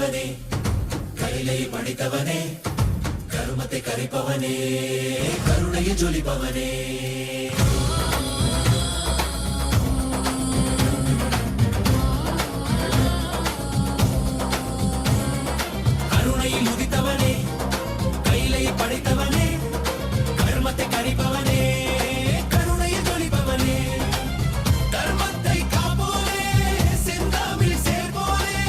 ಮುದಿತವನೇ ಕೈಲೈ ಪಡಿತವನೇ ಕರುಮತೆ ಕರಿಪವನೇ ಕರುಣೆಯ ಜೊಲಿಪವನೇ ಕರುಣೆಯ ಮುದಿತವನೇ ಕೈಲೈ ಪಡಿತವನೇ ಕರುಮತೆ ಕರಿಪವನೇ ಕರುಣೆಯ ಜೊಲಿಪವನೇ தர்மத்தை காப்போனே செந்தாமில் சேர்ப்போனே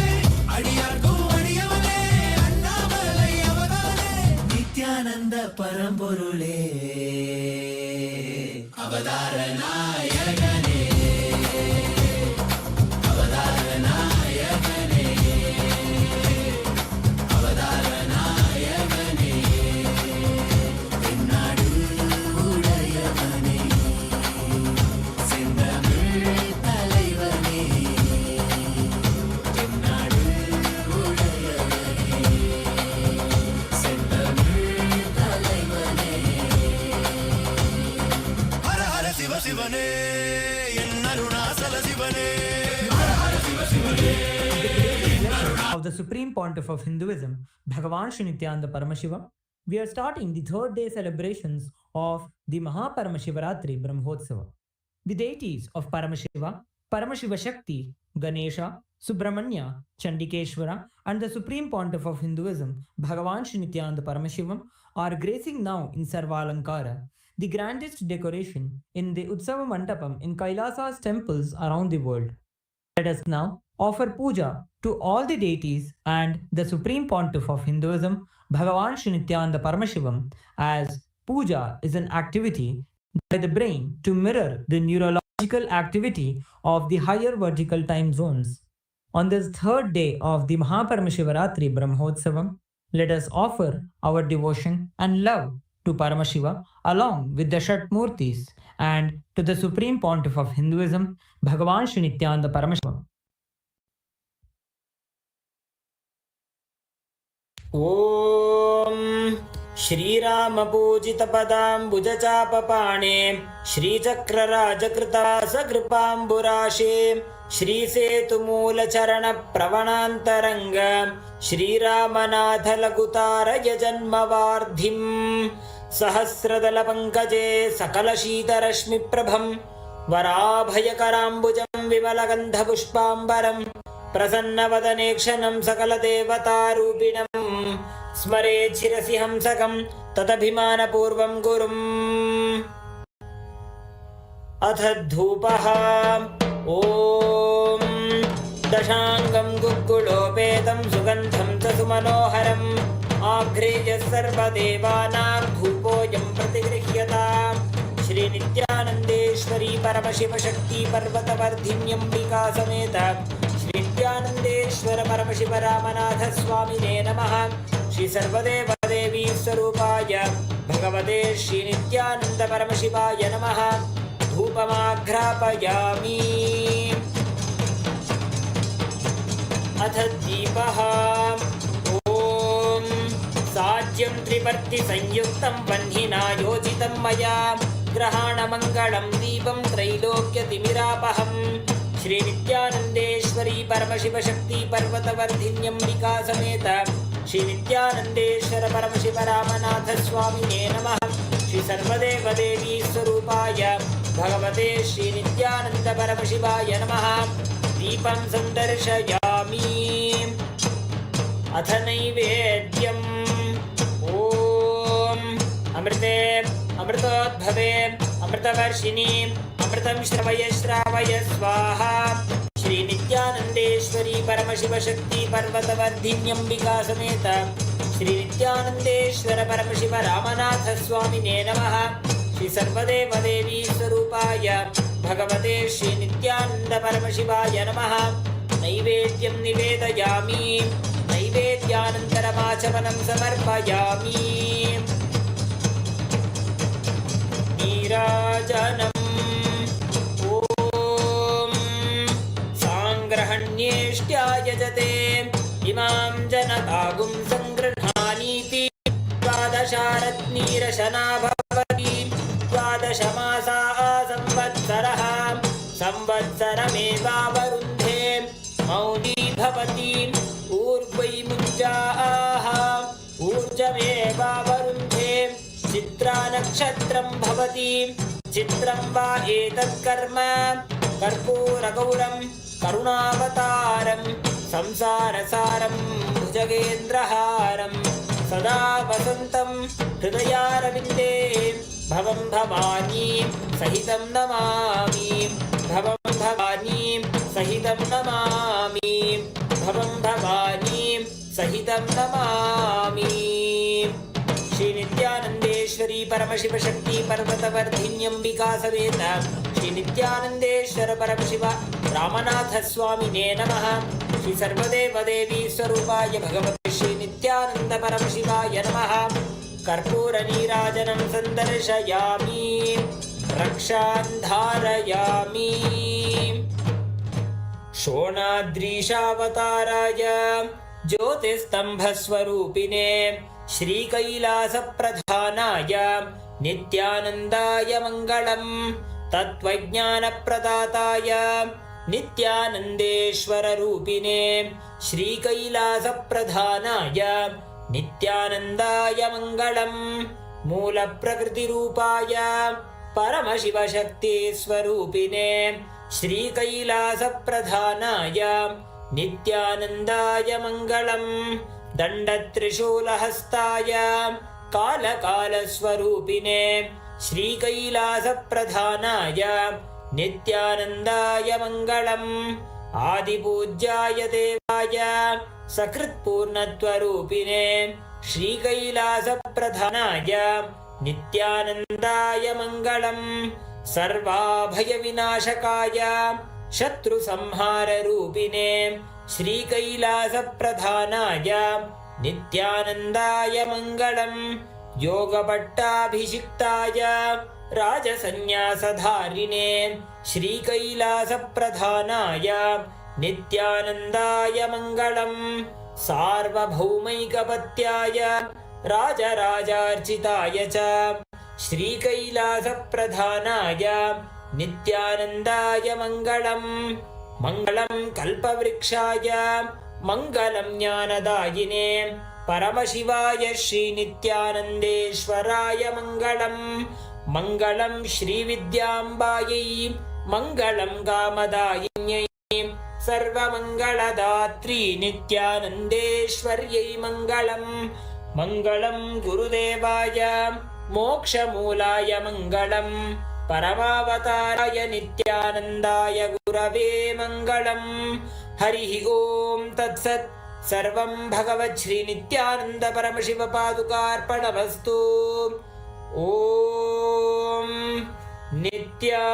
அடியார்க்கும் அடியவனே அண்ணாமலை அவதானே நித்யானந்த பரம்பொருளே அவதார நாயகனே அவதார நாயகனே அவதார நாயகனே தென்னாடு உடையவனே செந்தமிழ் தலைவனே தென்னாடு உடையவனே செந்தமிழ் தலைவனே ஹர ஹர சிவ சிவனே என் அருணாசல சிவனே ஹர ஹர சிவ சிவனே of the Supreme Pontiff of Hinduism, Bhagavan Shri Nithyananda Paramashiva, we are starting the third day celebrations of the Maha Paramashivaratri Brahmotsava. The deities of Paramashiva, Paramashiva Shakti, Ganesha, Subramanya, Chandikeshwara, and the Supreme Pontiff of Hinduism, Bhagavan Shri Nithyananda Paramashivam, are gracing now in Sarvalankara, the grandest decoration in the Utsava Mandapam in KAILASA'S temples around the world. Let us now offer puja to all the deities and the Supreme Pontiff of Hinduism, Bhagavan Shri Nithyananda Paramashivam, as puja is an activity by the brain to mirror the neurological activity of the higher vertical time zones. On this third day of the Maha Paramashivaratri Brahmotsavam, let us offer our devotion and love to Paramashiva along with the Shatmurtis and to the Supreme Pontiff of Hinduism, Bhagavan Shri Nithyananda Paramashivam. ॐ श्रीरामपूजितपदाम्बुजचापपाणे श्रीचक्रराजकृतासकृपाम्बुराशे श्रीसेतुमूलचरणप्रवणान्तरङ्ग श्रीरामनाथलघुतारय जन्मवार्धिम् सहस्रदलपङ्कजे सकलशीतरश्मिप्रभं वराभयकराम्बुजं विमलगन्धपुष्पाम्बरम् प्रसन्नवदने क्षणं सकलदेवतारूपिणम् स्मरे शिरसि हंसकं तदभिमानपूर्वं गुरुम् अथ धूपः ॐ दशाङ्गं गुग्गुलोपेतं सुगन्धं च सुमनोहरम् आघ्रेय सर्वदेवानां धूपोऽयं प्रतिगृह्यताम् श्रीनित्यानन्देश्वरी परमशिवशक्ति पर्वतवर्धिन्यम्बिका समेत श्रीनित्यानन्देश्वर परमशिव रामनाथ स्वामिने नमः। श्री सर्वदेवदेवी स्वरूपाय भगवते श्रीनित्यानन्द परमशिवाय नमः। धूपमाघ्रापयामि। अथ दीपः ॐ साज्यं त्रिवर्तिसंयुक्तं वह्निना योजितं मया ग्रहाणमङ्गलं दीपं त्रैलोक्यतिमिरापहम् श्रीनित्यानन्देश्वरी परमशिवशक्ति पर्वतवर्धिन्यम्बिका समेत श्रीनित्यानन्देश्वर परमशिव रामनाथ स्वामिने नमः। श्री सर्वदेवदेवी स्वरूपाय भगवते श्रीनित्यानन्द परमशिवाय नमः। दीपं सन्दर्शयामि। अथ नैवेद्यम् ॐ अमृते अमृतोद्भवे अमृतवर्षिणी अमृतं श्रवय श्रावय स्वाहा। श्रीनित्यानन्देश्वरी परमशिवशक्ति पर्वतवर्धिन्यम्बिका समेत श्रीनित्यानन्देश्वर परमशिव रामनाथ स्वामिने नमः। श्री सर्वदेवदेवी स्वरूपाय भगवते श्रीनित्यानन्द परमशिवाय नमः। नैवेद्यं निवेदयामि। नैवेद्यानन्तरमाचमनं समर्पयामि। नीराजनम् ॐ साङ्ग्रहण्येष्ट्यायजते इमां जनतागुं सङ्गृह्णानीति द्वादशारत्नीरशना भवति। द्वादशमासा संवत्सरः संवत्सरमेवावरुन्धे मौनी भवति। ऊर्ध्वै नक्षत्रं भवति चित्रं वा एतत्कर्म कर्पूरगौरं करुणावतारं संसारसारं भुजगेन्द्रहारं सदा वसन्तं हृदयारविन्दे भवं भवानी सहितं नमामि भवं भवानी सहितं नमामि भवं भवानी सहितं नमामि। श्री नित्यानंदेश्वरी परमशिव शक्ति पर्वतवर्धिन्यंबिका समेत श्री नित्यानंदेश्वर परमशिव रामनाथ स्वामिने नमः। श्री सर्वदेव देवी स्वरूपाय भगवते श्री नित्यानंद परमशिवाय नमः। कर्पूर नीराजनं संदर्शयामि रक्षां धारयामि। शोणाद्रीशावताराय ज्योतिस्तंभस्वरूपिणे श्रीकैलासप्रधानाय नित्यानन्दाय मङ्गलम्। तत्त्वज्ञानप्रदाताय नित्यानन्देश्वररूपिणे श्रीकैलासप्रधानाय नित्यानन्दाय मङ्गलम्। मूलप्रकृतिरूपाय परमशिवशक्तिस्वरूपिणे श्रीकैलासप्रधानाय नित्यानन्दाय मङ्गलम्। दण्डत्रिशूलहस्ताय कालकालस्वरूपिणे श्रीकैलासप्रधानाय नित्यानन्दाय मङ्गलम्। आदिपूज्याय देवाय सकृत्पूर्णत्वरूपिणे श्रीकैलासप्रधानाय नित्यानन्दाय मङ्गलम्। सर्वाभयविनाशकाय शत्रुसंहाररूपिणे श्रीकैलासप्रधानाय नित्यानन्दाय मङ्गलम्। योगपट्टाभिषिक्ताय राजसन्न्यासधारिणे श्रीकैलासप्रधानाय नित्यानन्दाय मङ्गलम्। सार्वभौमैकपत्याय राजराजार्चिताय च श्रीकैलासप्रधानाय नित्यानन्दाय मङ्गलम्। मङ्गलं कल्पवृक्षाय मङ्गलं ज्ञानदायिने परमशिवाय श्रीनित्यानन्देश्वराय मङ्गलम्। मङ्गलं श्रीविद्याम्बायै मङ्गलं कामदायिन्यै सर्वमङ्गलदात्री नित्यानन्देश्वर्यै मङ्गलम्। मङ्गलं गुरुदेवाय मोक्षमूलाय मङ्गलम्। परमावताराय नित्यानन्दाय गुरवे मङ्गलम्। हरिः ॐ तत्सत्। सर्वं भगवत् श्री नित्यानन्द परमशिव पादुकार्पणमस्तु। ॐ नित्यानन्दम्।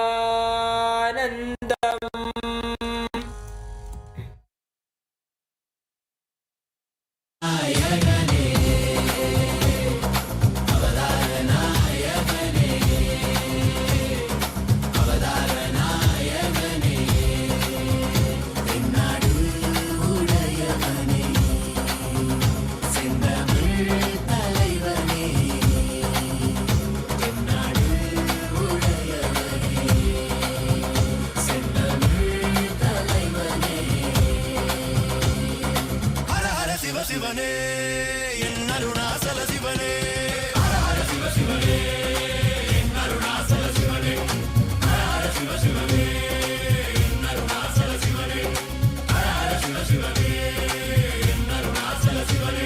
சிவனே என் அருணாசல சிவனே ஹர ஹர சிவ சிவனே என் அருணாசல சிவனே ஹர ஹர சிவ சிவனே என் அருணாசல சிவனே ஹர ஹர சிவ சிவனே என் அருணாசல சிவனே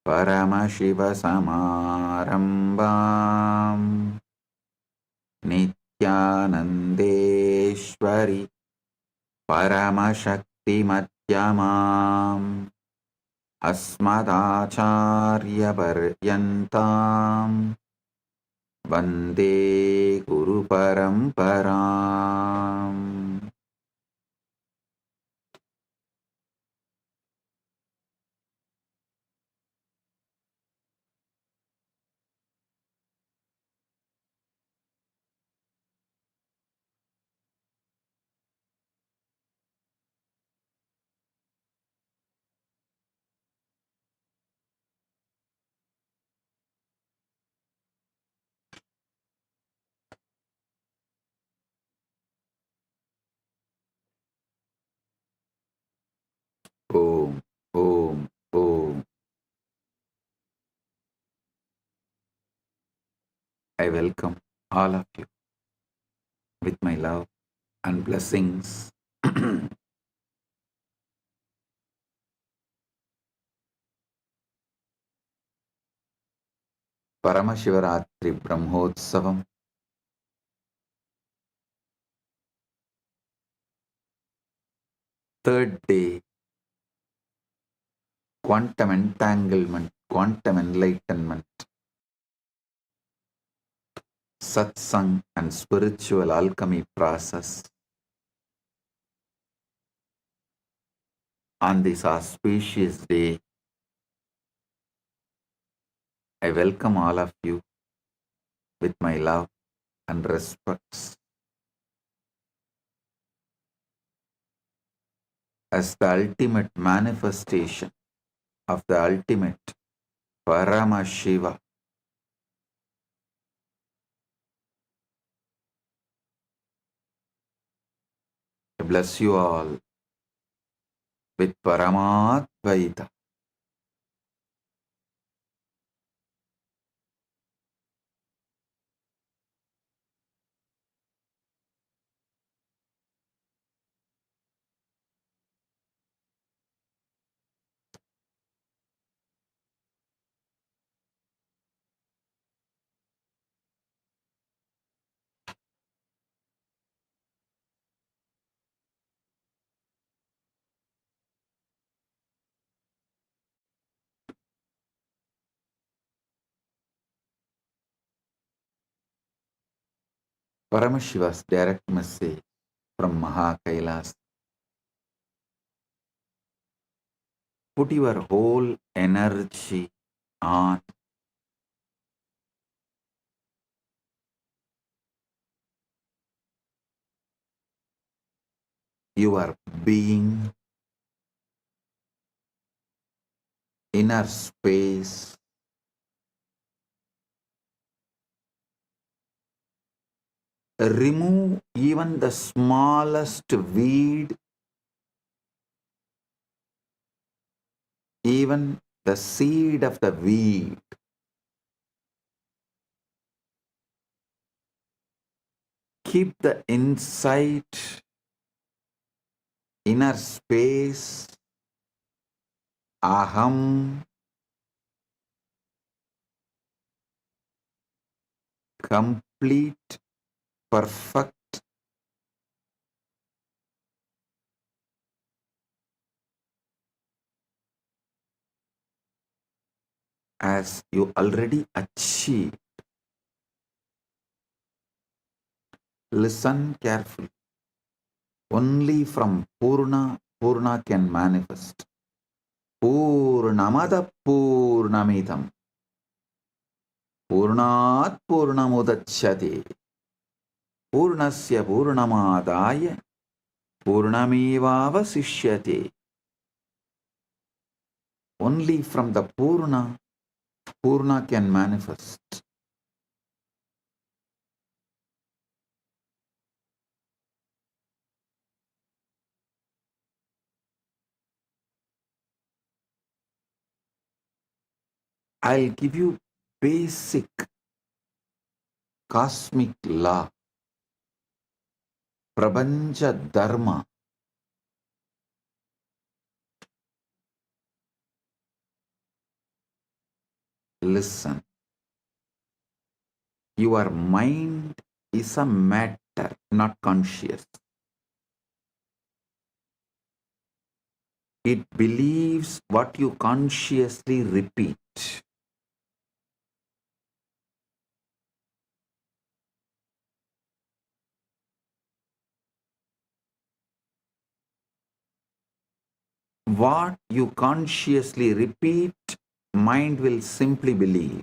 Paramashiva Samarambam Nithyanandeshwari Paramashakti Madhyamam Asmadacharya Paryantam Vande Guru Paramparam. Om, Om, Om. I welcome all of you with my love and blessings. Paramashivaratri Brahmotsavam, third day, quantum entanglement, quantum enlightenment, Satsang and spiritual alchemy process. On this auspicious day, I welcome all of you with my love and respects. As the ultimate manifestation of the ultimate Paramashiva, I bless you all with Paramadvaita. Paramashiva's direct message from Maha Kailas. Put your whole energy on your being, inner space, remove even the smallest weed, even the seed of the weed. Keep the insight, inner space, aham, complete, perfect, as you already achieved. Listen carefully. Only from Purna, Purna can manifest. Purnamada Purnamidam. Purnat Purnamudachyate. Purnasya Purnamadaya. Purnamevavasishyate. Only from the Purna, Purna can manifest. I'll give you basic cosmic law, Prabanja Dharma. Listen. Your mind is a matter, not conscious. It believes what you consciously repeat. What you consciously repeat, mind will simply believe.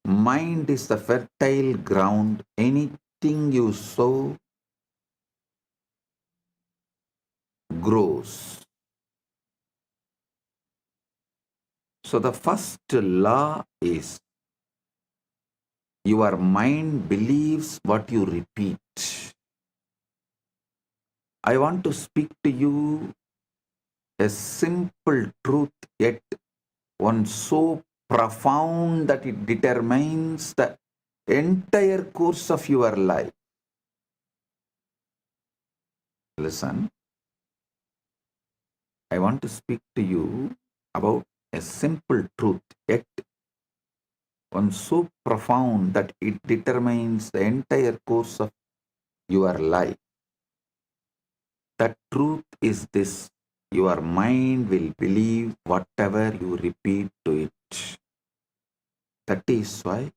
Mind is the fertile ground. Anything you sow grows. So the first law is your mind believes what you repeat. I want to speak to you a simple truth, yet one so profound that it determines the entire course of your life. Listen, I want to speak to you about a simple truth, yet one so profound that it determines the entire course of your life. The truth is this: your mind will believe whatever you repeat to it. That is why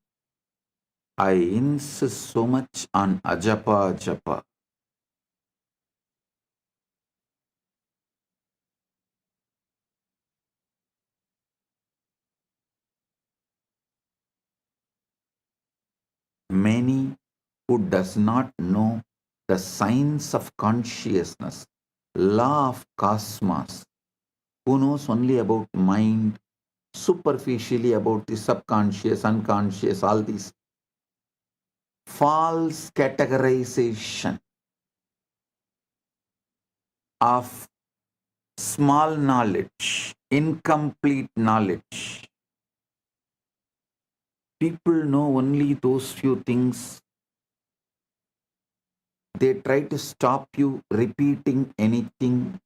I insist so much on ajapa japa. Many who does not know the science of consciousness, law of cosmos, who knows only about mind, superficially about the subconscious, unconscious, all these false categorization of small knowledge, incomplete knowledge. People know only those few things. They try to stop you repeating anything,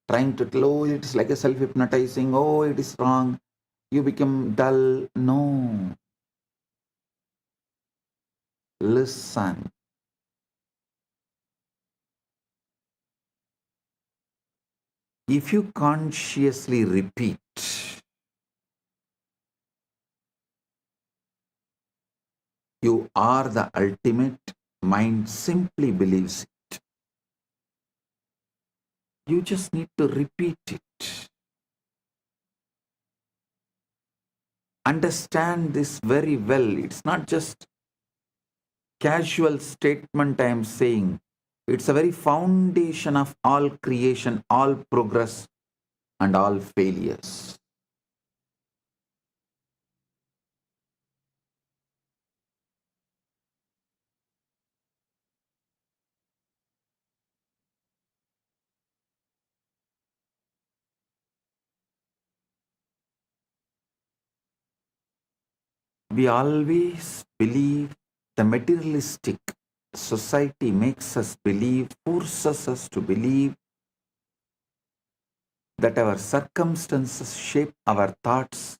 trying to tell, oh, it's like a self-hypnotizing, oh, it is wrong, you become dull. No. Listen. If you consciously repeat, you are the ultimate, mind simply believes it. You just need to repeat it. Understand this very well. It's not just casual statement I am saying. It's a very foundation of all creation, all progress, and all failures. We always believe the materialistic society makes us believe, forces us to believe that our circumstances shape our thoughts,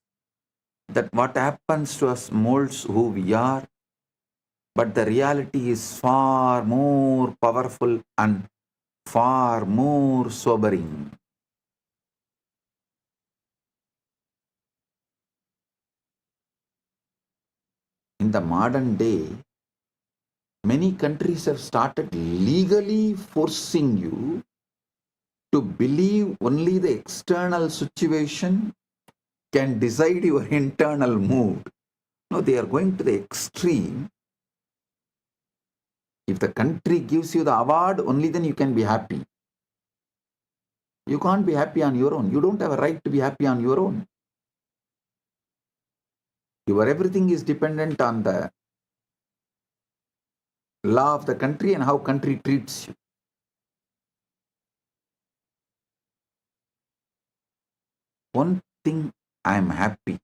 that what happens to us molds who we are, but the reality is far more powerful and far more sobering. In the modern day, many countries have started legally forcing you to believe only the external situation can decide your internal mood. No, they are going to the extreme. If the country gives you the award, only then you can be happy. You can't be happy on your own. You don't have a right to be happy on your own. Your everything is dependent on the law of the country and how country treats you. One thing I am happy.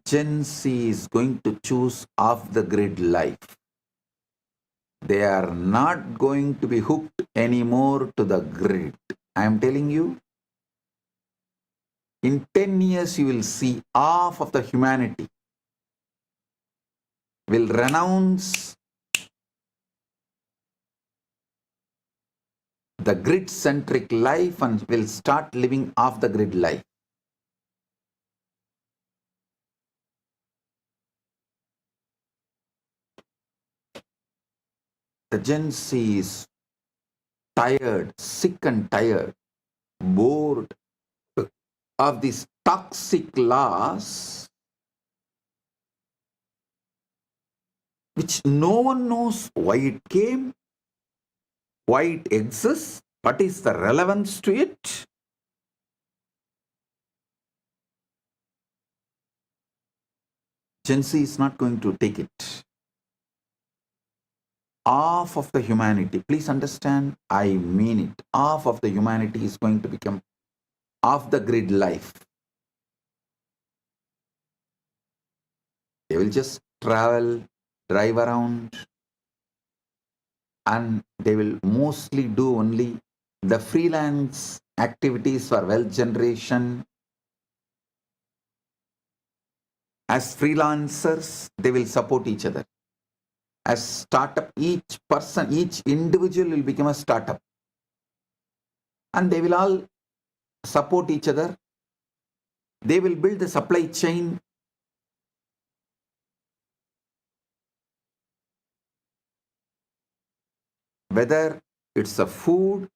Gen Z is going to choose off the grid life. They are not going to be hooked anymore to the grid. I am telling you, In 10 years, you will see half of the humanity will renounce the grid-centric life and will start living off the grid life. The Gen Z is tired, sick and tired, bored of these toxic laws which no one knows why it came, why it exists, what is the relevance to it. Gen Z is not going to take it. Half of the humanity, please understand, I mean it, half of the humanity is going to become off the grid life. They will just travel, drive around, and they will mostly do only the freelance activities for wealth generation. As freelancers, they will support each other. As startup, each person, each individual will become a startup. And they will all support each other. They will build the supply chain. Whether it's a food,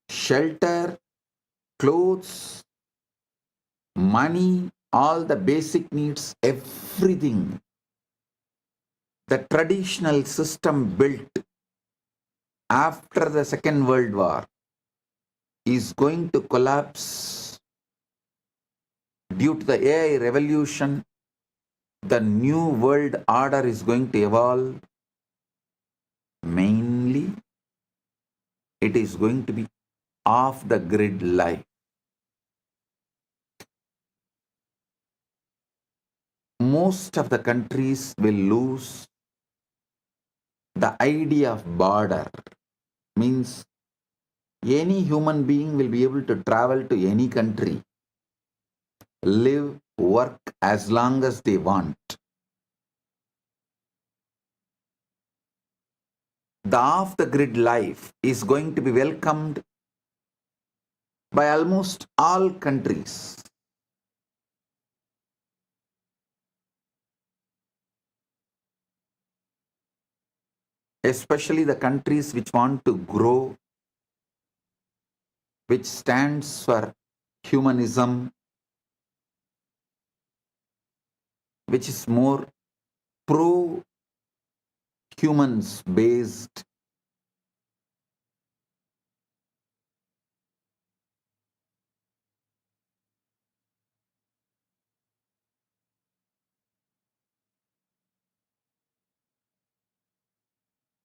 shelter, clothes, money, all the basic needs, everything. The traditional system built after the Second World War is going to collapse due to the AI revolution. The new world order is going to evolve. Mainly, it is going to be off the grid life. Most of the countries will lose the idea of border. Means any human being will be able to travel to any country, live, work as long as they want. The off-the-grid life is going to be welcomed by almost all countries. Especially the countries which want to grow, which stands for humanism, which is more pro-humans based.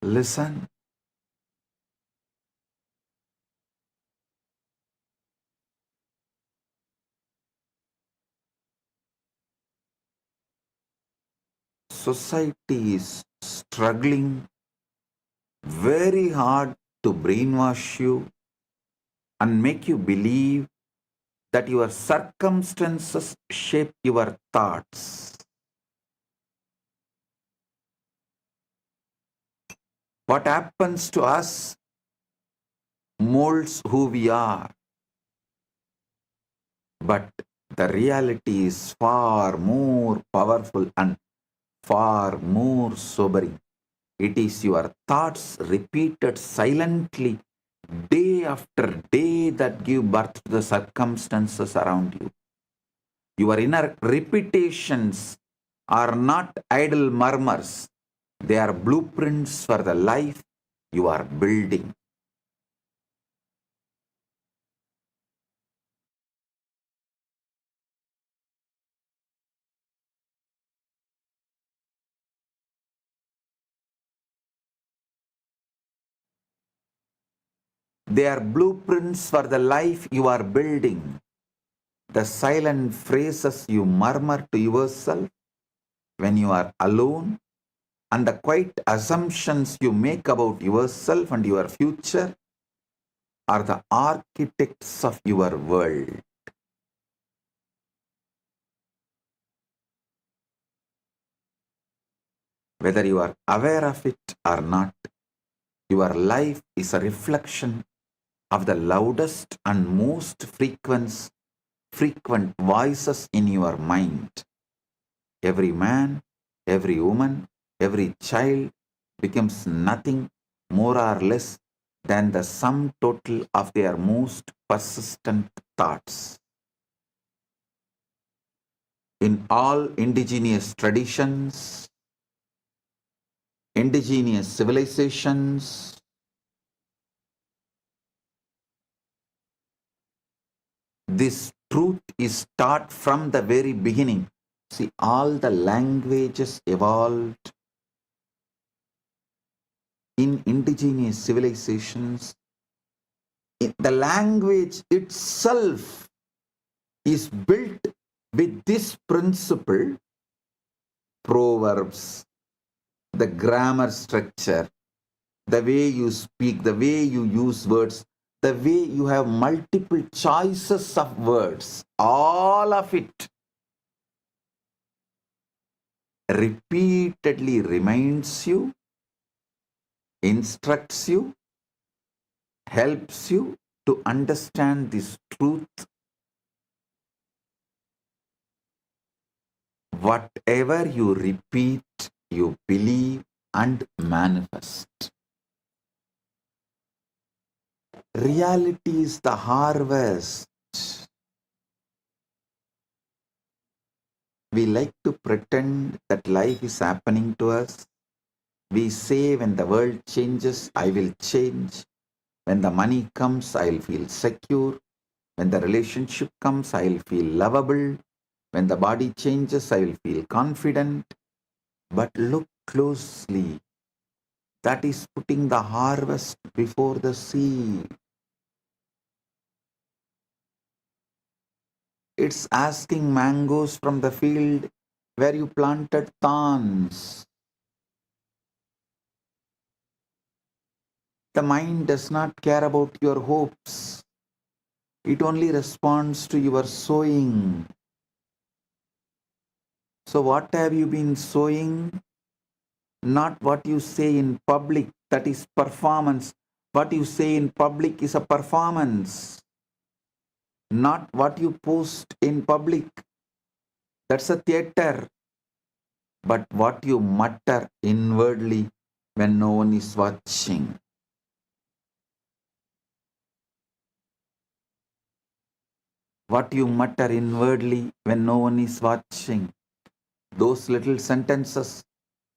Listen. Society is struggling very hard to brainwash you and make you believe that your circumstances shape your thoughts. What happens to us molds who we are. But the reality is far more powerful and far more sobering. It is your thoughts repeated silently day after day that give birth to the circumstances around you. Your inner repetitions are not idle murmurs. They are blueprints for the life you are building. They are blueprints for the life you are building. The silent phrases you murmur to yourself when you are alone, and the quiet assumptions you make about yourself and your future are the architects of your world. whether you are aware of it or not, your life is a reflection of the loudest and most frequent voices in your mind. Every man, every woman, every child becomes nothing more or less than the sum total of their most persistent thoughts. In all indigenous traditions, indigenous civilizations, this truth is taught from the very beginning. See, all the languages evolved in indigenous civilizations. The language itself is built with this principle: proverbs, the grammar structure, the way you speak, the way you use words, the way you have multiple choices of words, all of it repeatedly reminds you, instructs you, helps you to understand this truth. Whatever you repeat, you believe and manifest. Reality is the harvest. We like to pretend that life is happening to us. We say, when the world changes, I will change. When the money comes, I'll feel secure. When the relationship comes, I'll feel lovable. When the body changes, I'll feel confident. But look closely. That is putting the harvest before the seed. It's asking mangoes from the field where you planted thorns. The mind does not care about your hopes. It only responds to your sowing. So what have you been sowing? Not what you say in public, that is performance. What you say in public is a performance. Not what you post in public, that's a theater. But what you mutter inwardly when no one is watching. What you mutter inwardly when no one is watching. Those little sentences,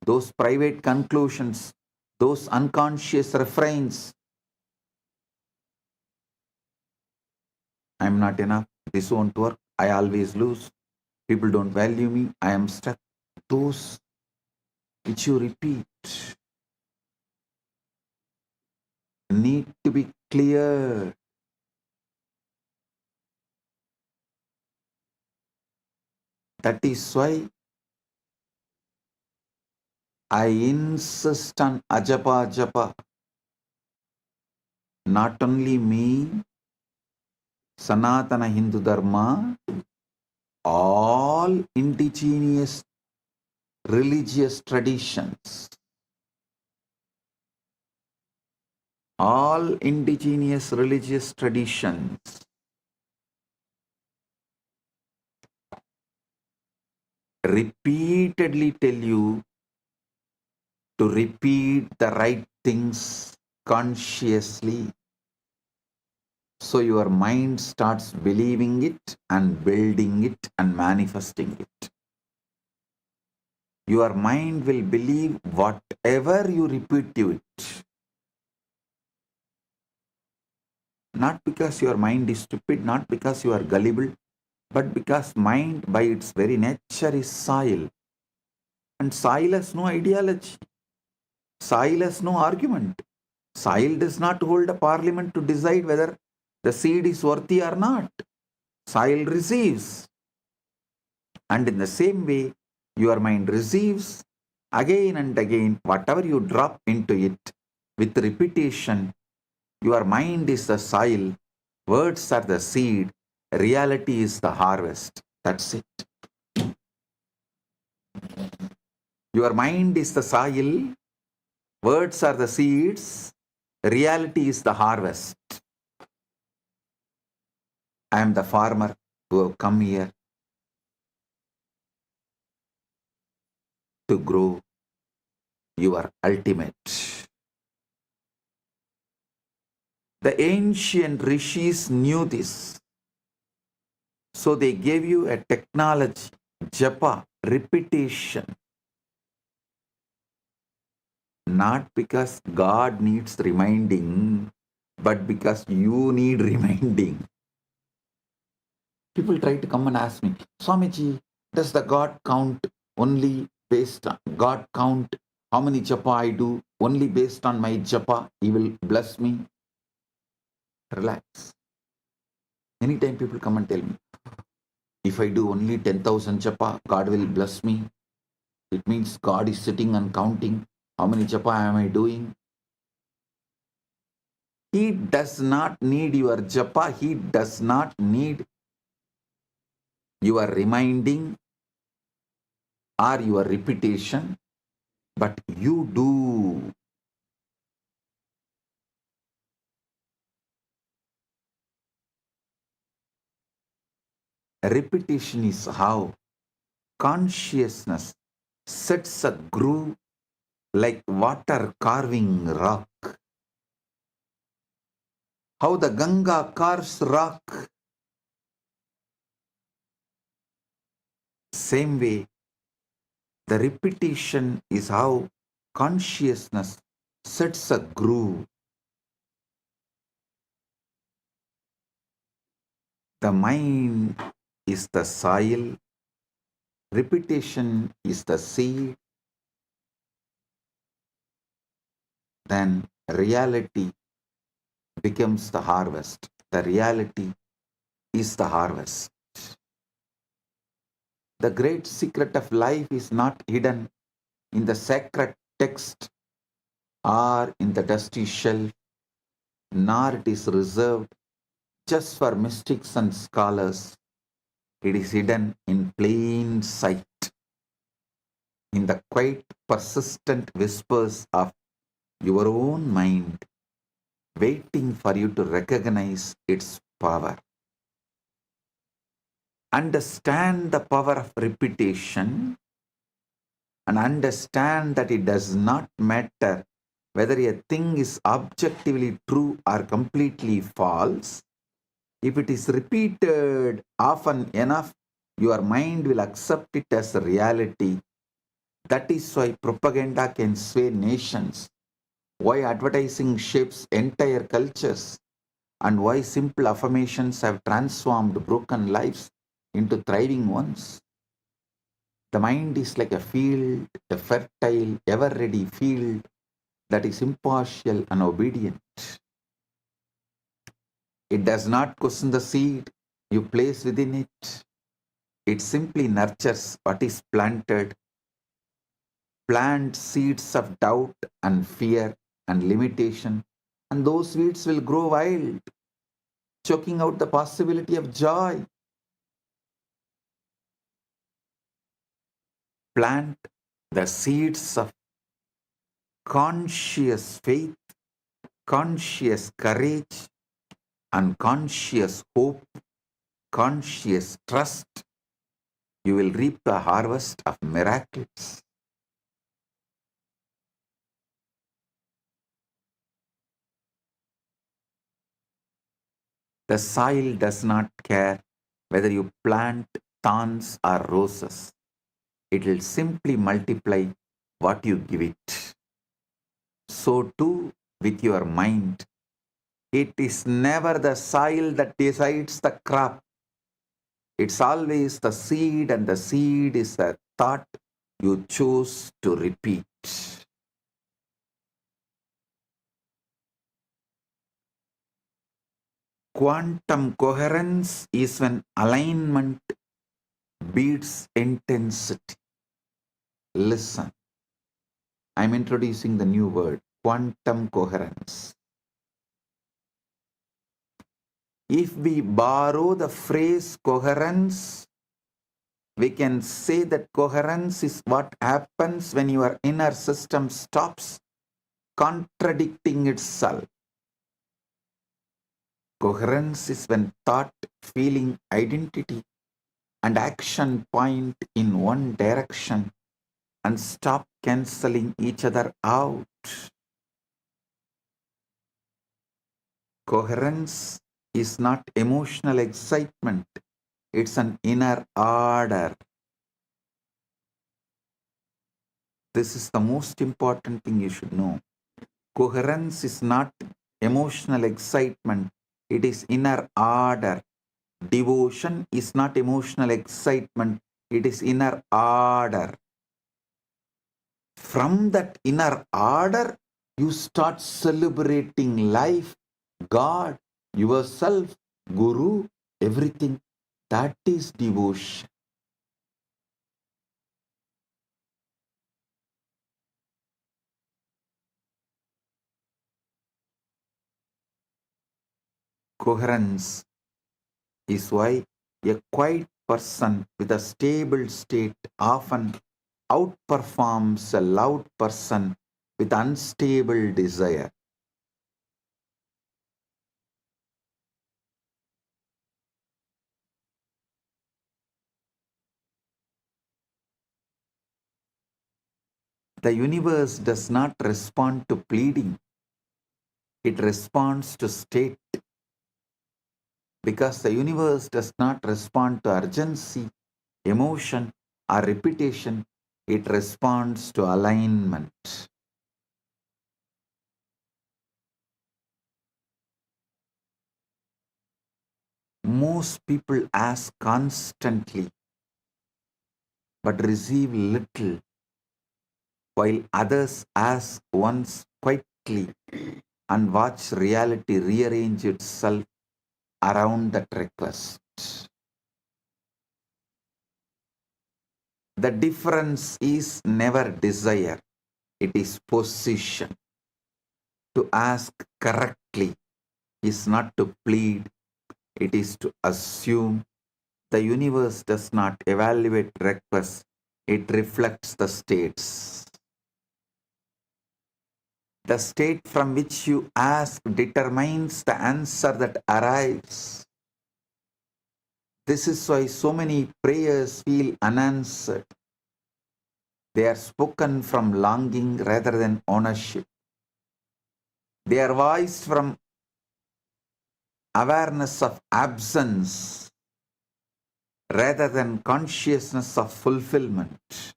those private conclusions, those unconscious refrains. I'm not enough, this won't work, I always lose, people don't value me, I am stuck. Those which you repeat need to be cleared. That is why I insist on ajapa japa. Not only me, Sanatana Hindu Dharma, all indigenous religious traditions, all indigenous religious traditions repeatedly tell you to repeat the right things consciously. So your mind starts believing it and building it and manifesting it. Your mind will believe whatever you repeat to it. Not because your mind is stupid, not because you are gullible, but because mind by its very nature is soil. And soil has no ideology. Soil has no argument. Soil does not hold a parliament to decide whether the seed is worthy or not. Soil receives. And in the same way, your mind receives again and again whatever you drop into it with repetition. Your mind is the soil, words are the seed, reality is the harvest. That's it. Your mind is the soil, words are the seeds, reality is the harvest. I am the farmer who have come here to grow your ultimate. The ancient rishis knew this. So they gave you a technology, japa, repetition. Not because God needs reminding, but because you need reminding. People try to come and ask me, Swamiji, does the God count only based on God count how many japa I do? Only based on my japa, He will bless me. Relax. Anytime people come and tell me, if I do only 10,000 japa, God will bless me. It means God is sitting and counting how many japa am I doing. He does not need your japa. He does not need your reminding or your repetition, but you do. Repetition is how consciousness sets a groove like water carving rock. How the Ganga carves rock. Same way, the repetition is how consciousness sets a groove. The mind is the soil, repetition is the seed, then reality becomes the harvest. The reality is the harvest. The great secret of life is not hidden in the sacred text or in the dusty shelf, nor it is reserved just for mystics and scholars. It is hidden in plain sight, in the quiet, persistent whispers of your own mind, waiting for you to recognize its power. Understand the power of repetition and understand that it does not matter whether a thing is objectively true or completely false. If it is repeated often enough, your mind will accept it as a reality. That is why propaganda can sway nations, why advertising shapes entire cultures, and why simple affirmations have transformed broken lives into thriving ones. The mind is like a field, a fertile, ever-ready field that is impartial and obedient. It does not question the seed you place within it. It simply nurtures what is planted. Plant seeds of doubt and fear and limitation, and those weeds will grow wild, choking out the possibility of joy. Plant the seeds of conscious faith, conscious courage, and conscious hope, conscious trust. You will reap the harvest of miracles. The soil does not care whether you plant thorns or roses. It will simply multiply what you give it. So too with your mind. It is never the soil that decides the crop. It's always the seed, and the seed is the thought you choose to repeat. Quantum coherence is when alignment beats intensity. Listen, I'm introducing the new word, quantum coherence. If we borrow the phrase coherence, We can say that coherence is what happens when your inner system stops contradicting itself. Coherence is when thought, feeling, identity, and action point in one direction and stop cancelling each other out. Coherence is not emotional excitement, it's an inner order. This is the most important thing you should know. Coherence is not emotional excitement, it is inner order. Devotion is not emotional excitement, it is inner order. From that inner order, you start celebrating life, God, yourself, Guru, everything. That is devotion. Coherence is why a quiet person with a stable state often outperforms a loud person with unstable desire. The universe does not respond to pleading, it responds to state. Because the universe does not respond to urgency, emotion, or repetition, it responds to alignment. Most people ask constantly but receive little, while others ask once quietly and watch reality rearrange itself around that request. The difference is never desire, it is position. To ask correctly is not to plead, it is to assume. The universe does not evaluate requests, it reflects the states. The state from which you ask determines the answer that arrives. This is why so many prayers feel unanswered. They are spoken from longing rather than ownership. They are voiced from awareness of absence rather than consciousness of fulfillment.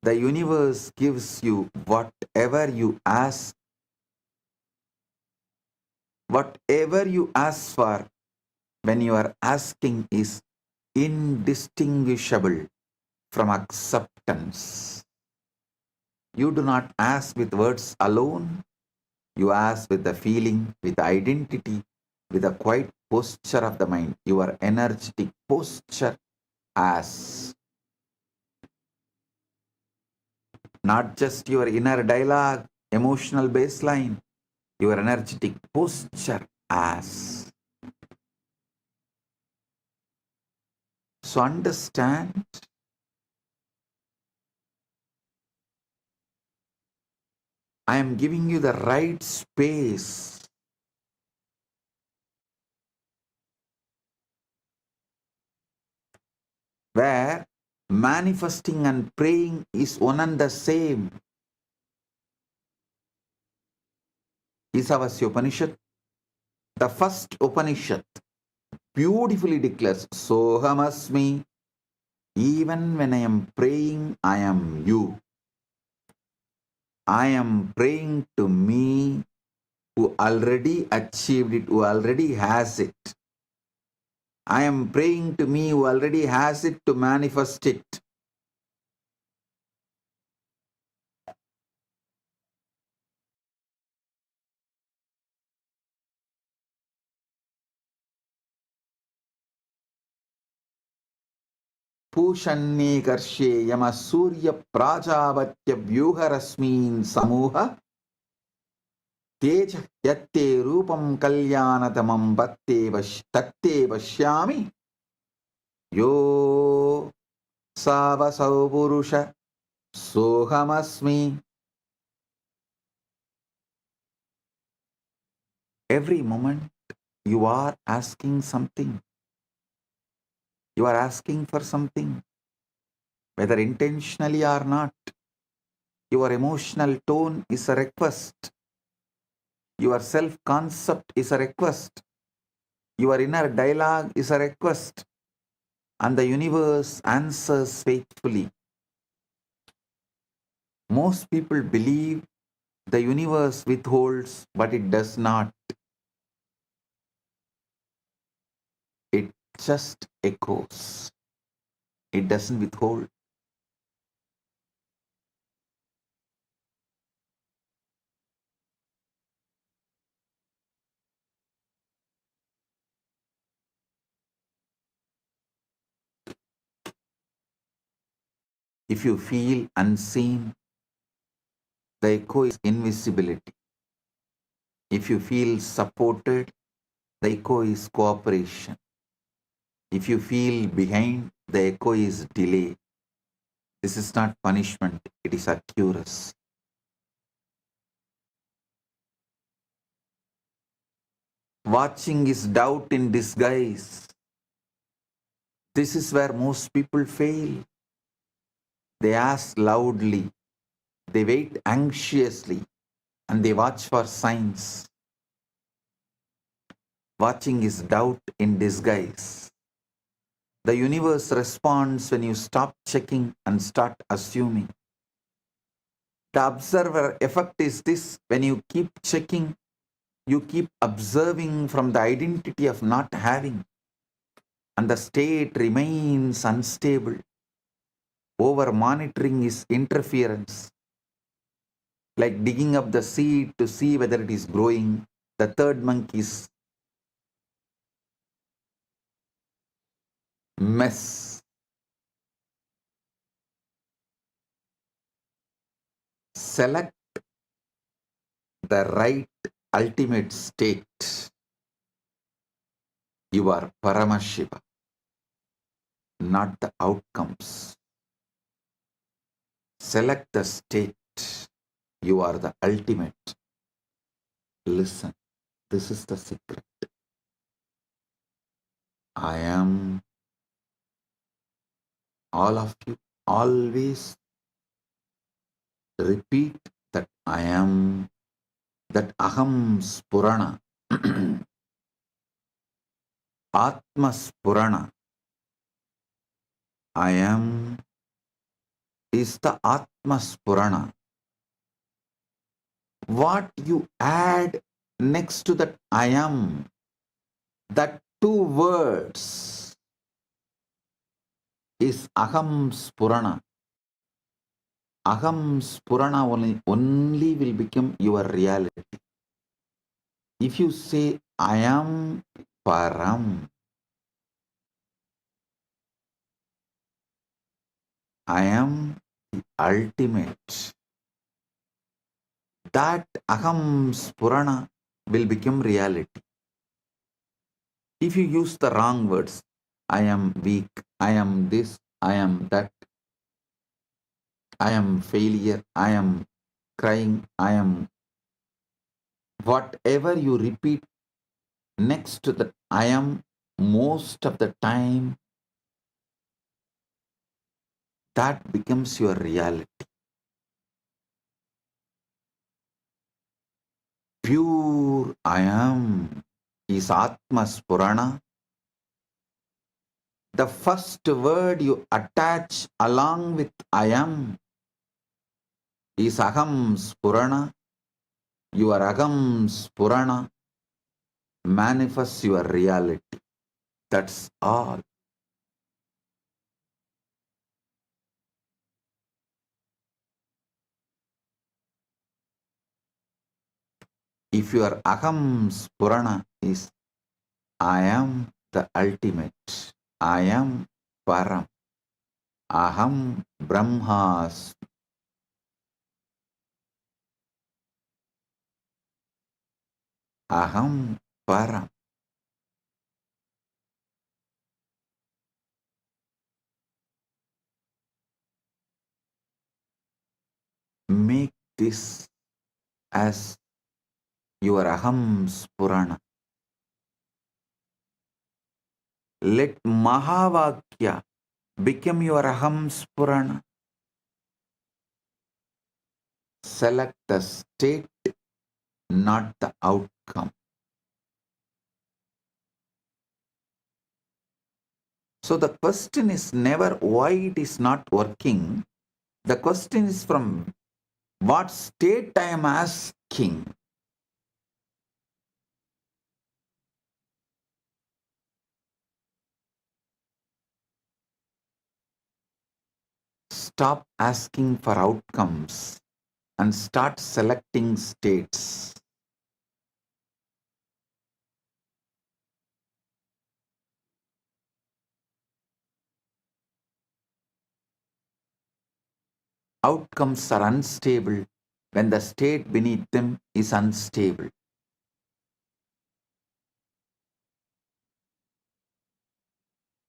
The universe gives you whatever you ask. Whatever you ask for when you are asking is indistinguishable from acceptance. You do not ask with words alone. You ask with the feeling, with the identity, with the quiet posture of the mind. Your energetic posture as not just your inner dialogue, emotional baseline, your energetic posture as. So understand, I am giving you the right space where manifesting and praying is one and the same. Isavasya Upanishad, the first Upanishad, beautifully declares, Sohamasmi, even when I am praying, I am you. I am praying to me who already achieved it, who already has it. I am praying to me who already has it to manifest it. Pushanye karshe yama surya prajavatya vyuharasmin samuha teja yatte rupam kalyanatamam tatte vashyami Yo savasau purusha sohamasmi. Every moment you are asking something. You are asking for something, whether intentionally or not. Your emotional tone is a request. Your self-concept is a request. Your inner dialogue is a request. And the universe answers faithfully. Most people believe the universe withholds, but it does not. It just echoes. It doesn't withhold. If you feel unseen, the echo is invisibility. If you feel supported, the echo is cooperation. If you feel behind, the echo is delay. This is not punishment, it is accuracy. Watching is doubt in disguise. This is where most people fail. They ask loudly, they wait anxiously, and they watch for signs. Watching is doubt in disguise. The universe responds when you stop checking and start assuming. The observer effect is this: when you keep checking, you keep observing from the identity of not having, and the state remains unstable. Over monitoring is interference, like digging up the seed to see whether it is growing. The third monkey's mess. Select the right ultimate state. You are Paramashiva, not the outcomes. Select the state. You are the ultimate. Listen, this is the secret. I am. All of you always repeat that I am, that Aham Spurana, Atma Spurana. I am is the Atma Spurana. What you add next to that I am, that two words is Aham Spurana. Aham Spurana only will become your reality. If you say I am Param, I am the ultimate, that Aham Spurana will become reality. If you use the wrong words, I am weak, I am this, I am that, I am failure, I am crying, I am, whatever you repeat next to that I am, most of the time that becomes your reality. Pure I am is Atma Spurana. The first word you attach along with I am is Aham Spurana. Your Aham Spurana manifests your reality. That's all. If your Aham Spurana is I am the ultimate, I am Param, Aham Brahmas, Aham Param. Make this as your Aham Spurana. Let Mahavakya become your Aham Spurana. Select the state, not the outcome. So the question is never why it is not working. The question is from what state I am asking. Stop asking for outcomes and start selecting states. Outcomes are unstable when the state beneath them is unstable.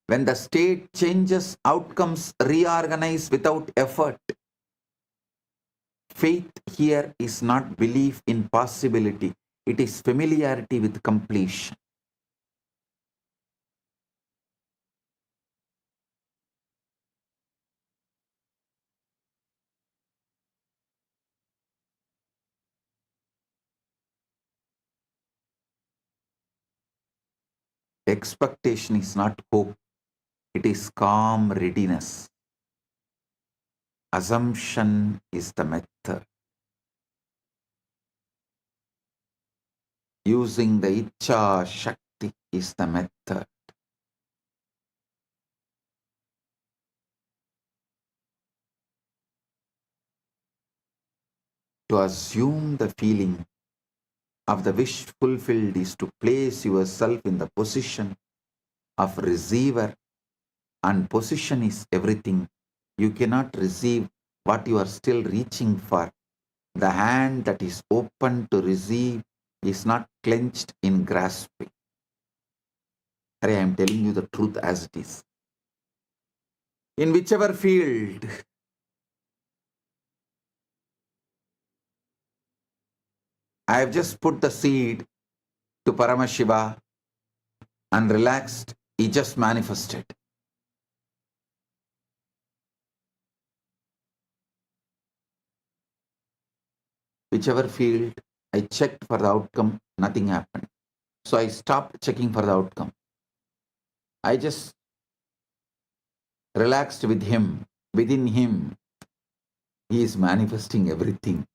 When the state changes, outcomes reorganize without effort. Faith here is not belief in possibility, it is familiarity with completion. Expectation is not hope, it is calm readiness. Assumption is the method. Using the Icha Shakti is the method. To assume the feeling of the wish fulfilled is to place yourself in the position of receiver, and position is everything. You cannot receive what you are still reaching for. The hand that is open to receive is not clenched in grasping. I am telling you the truth as it is. In whichever field, I have just put the seed to Paramashiva and relaxed, he just manifested. Whichever field, I checked for the outcome, nothing happened. So I stopped checking for the outcome. I just relaxed with him. Within him, he is manifesting everything.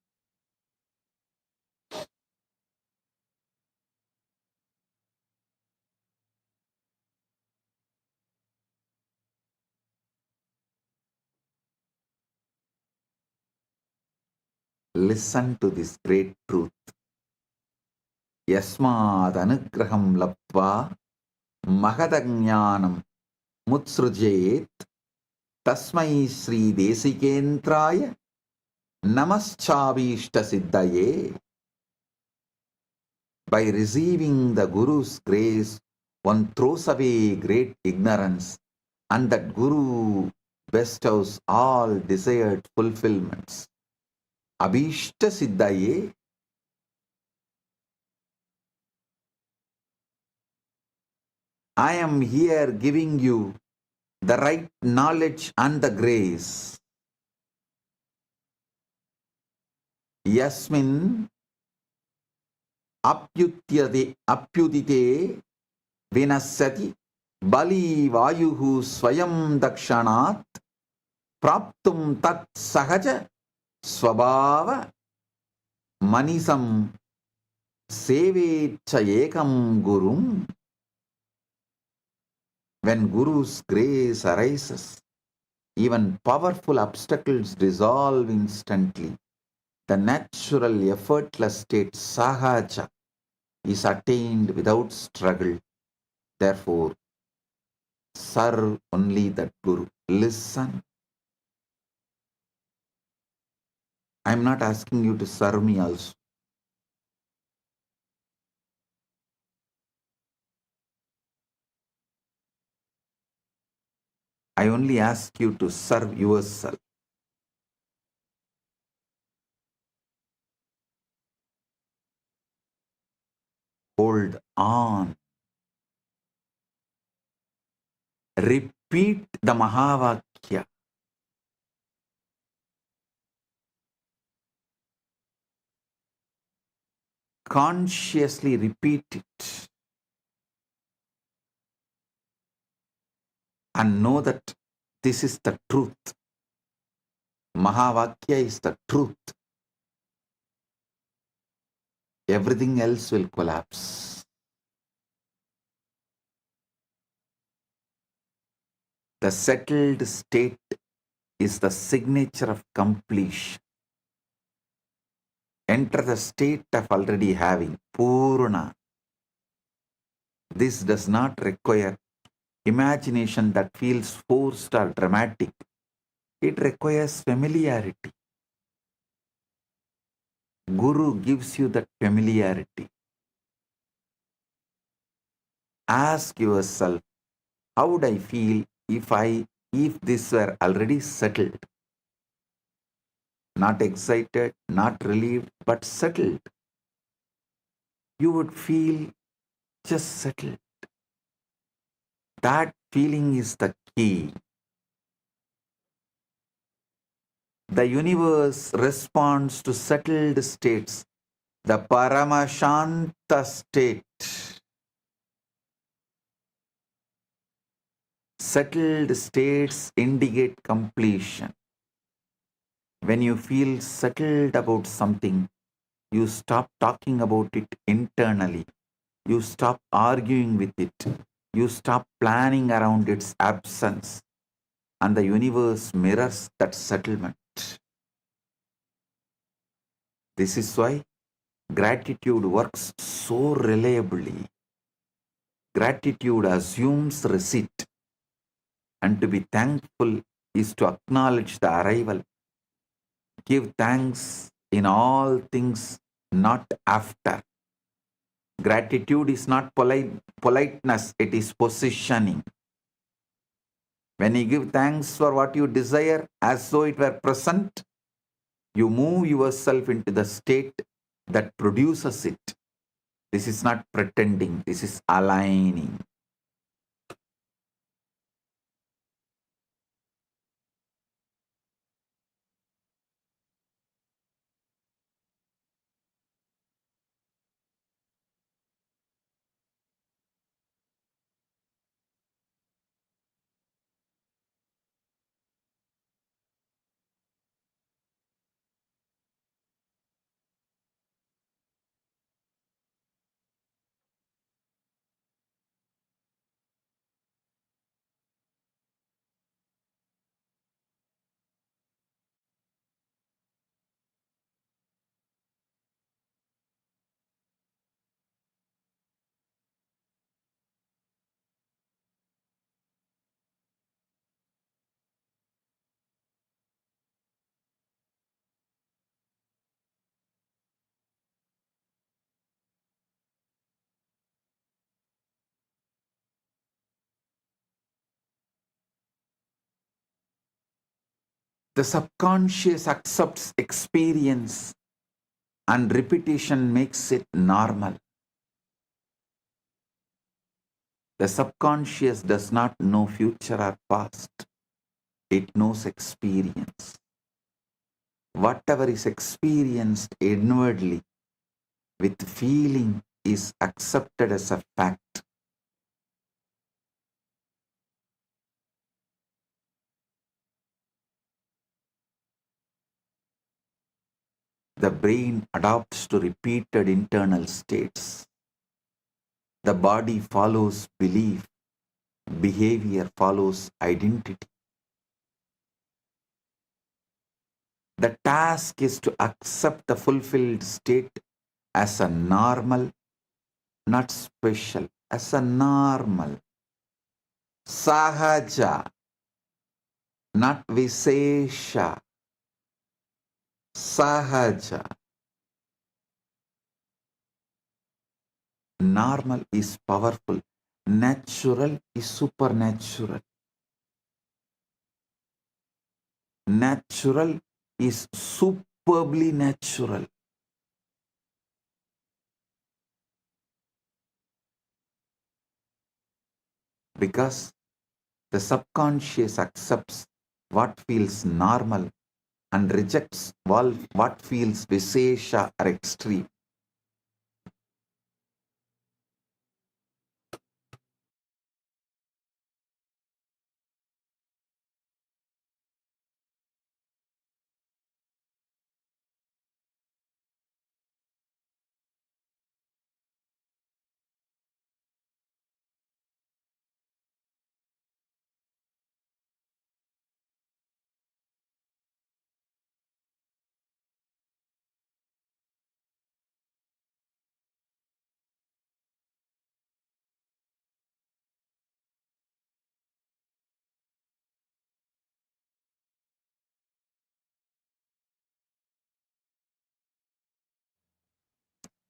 Listen to this great truth. Yasmad anugraham laptva mahadajnanam mutsrujet tasmai Sri Desikentraya namaschavishta siddhaye. By receiving the Guru's grace, one throws away great ignorance, and that Guru bestows all desired fulfillments. Abhishta siddhaye. I am here giving you the right knowledge and the grace. Yasmin apyudite vinasati bali vayuhu swayam dakshanat praptum tat sahaja swabhava manisam sevecha ekam gurum. When Guru's grace arises, even powerful obstacles dissolve instantly. The natural, effortless state sahaja is attained without struggle. Therefore, serve only that Guru. Listen. I am not asking you to serve me also. I only ask you to serve yourself. Hold on. Repeat the Mahavakya. Consciously repeat it and know that this is the truth. Mahavakya is the truth. Everything else will collapse. The settled state is the signature of completion. Enter the state of already having, Purna. This does not require imagination that feels forced or dramatic. It requires familiarity. Guru gives you that familiarity. Ask yourself, how would I feel if this were already settled? Not excited, not relieved, but settled. You would feel just settled. That feeling is the key. The universe responds to settled states, the Paramashanta state. Settled states indicate completion. When you feel settled about something, you stop talking about it internally. You stop arguing with it. You stop planning around its absence. And the universe mirrors that settlement. This is why gratitude works so reliably. Gratitude assumes receipt. And to be thankful is to acknowledge the arrival. Give thanks in all things, not after. Gratitude is not politeness, it is positioning. When you give thanks for what you desire as though it were present, you move yourself into the state that produces it. This is not pretending, this is aligning. The subconscious accepts experience and repetition makes it normal. The subconscious does not know future or past. It knows experience. Whatever is experienced inwardly with feeling is accepted as a fact. The brain adapts to repeated internal states. The body follows belief. Behavior follows identity. The task is to accept the fulfilled state as a normal, not special, as a normal. Sahaja, not Visesha. Sahaja. Normal is powerful. Natural is supernatural. Natural is superbly natural. because the subconscious accepts what feels normal and rejects what feels visesha or extreme.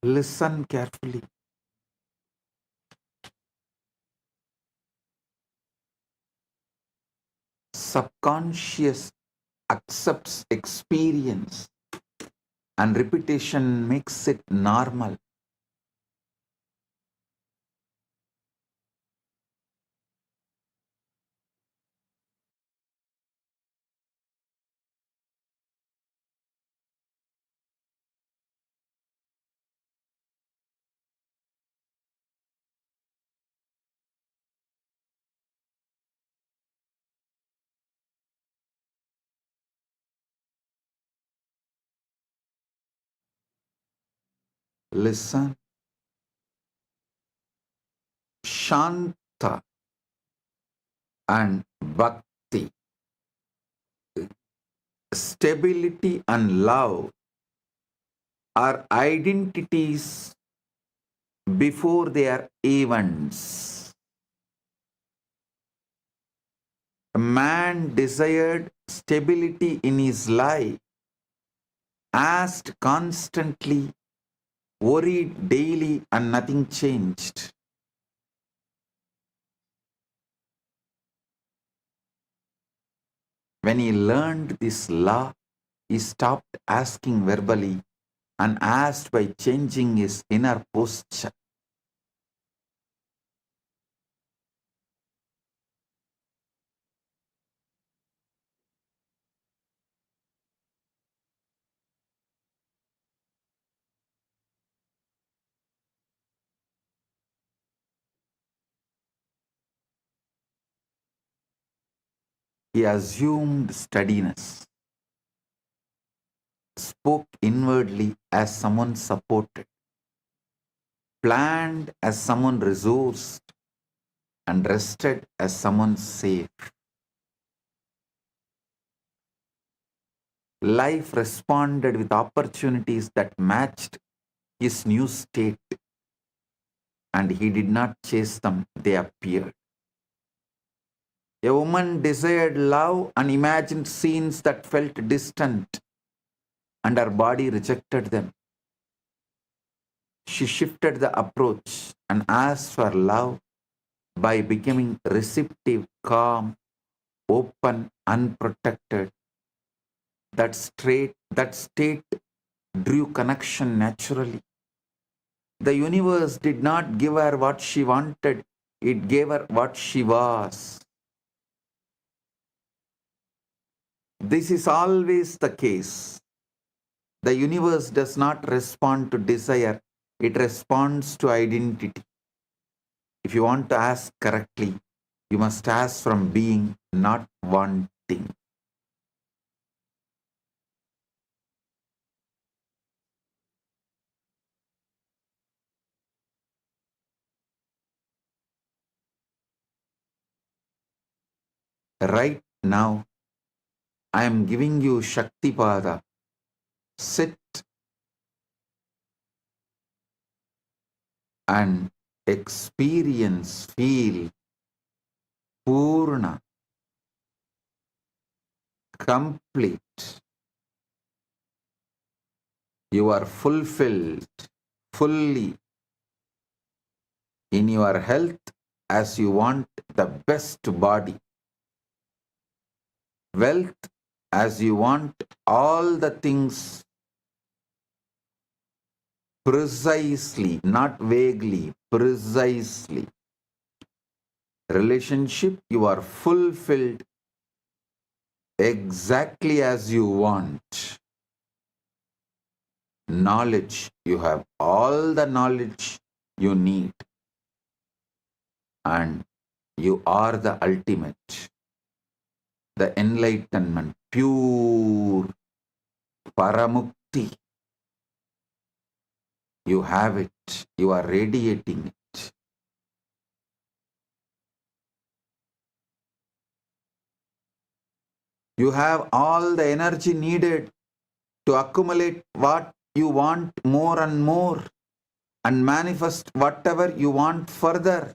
Listen carefully. Subconscious accepts experience and repetition makes it normal. Listen. Shanta and bhakti, stability and love are identities before they are events. A man desired stability in his life, asked constantly, worried daily, and nothing changed. When he learned this law, he stopped asking verbally and asked by changing his inner posture. He assumed steadiness, spoke inwardly as someone supported, planned as someone resourced, and rested as someone safe. Life responded with opportunities that matched his new state, and he did not chase them, they appeared. A woman desired love and imagined scenes that felt distant, and her body rejected them. She shifted the approach and asked for love by becoming receptive, calm, open, unprotected. That state drew connection naturally. The universe did not give her what she wanted, it gave her what she was. This is always the case. The universe does not respond to desire, it responds to identity. If you want to ask correctly, you must ask from being, not wanting. Right now, I am giving you Shaktipada. Sit and experience, feel Purna, complete. You are fulfilled fully in your health as you want the best body, wealth as you want all the things precisely, not vaguely, precisely. Relationship, you are fulfilled exactly as you want. Knowledge, you have all the knowledge you need, and you are the ultimate, the enlightenment, pure paramukti. You have it, you are radiating it. You have all the energy needed to accumulate what you want more and more and manifest whatever you want further.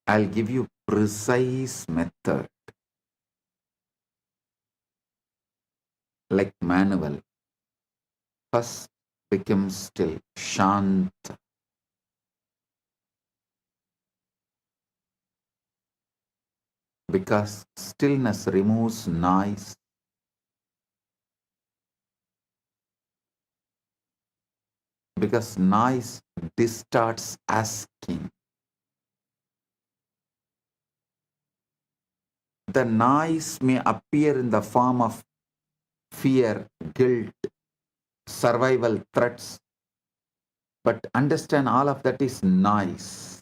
I'll give you precise method like manual. First, become still, shanta. Because stillness removes noise. Because noise distorts asking. The noise may appear in the form of fear, guilt, survival threats, but understand all of that is noise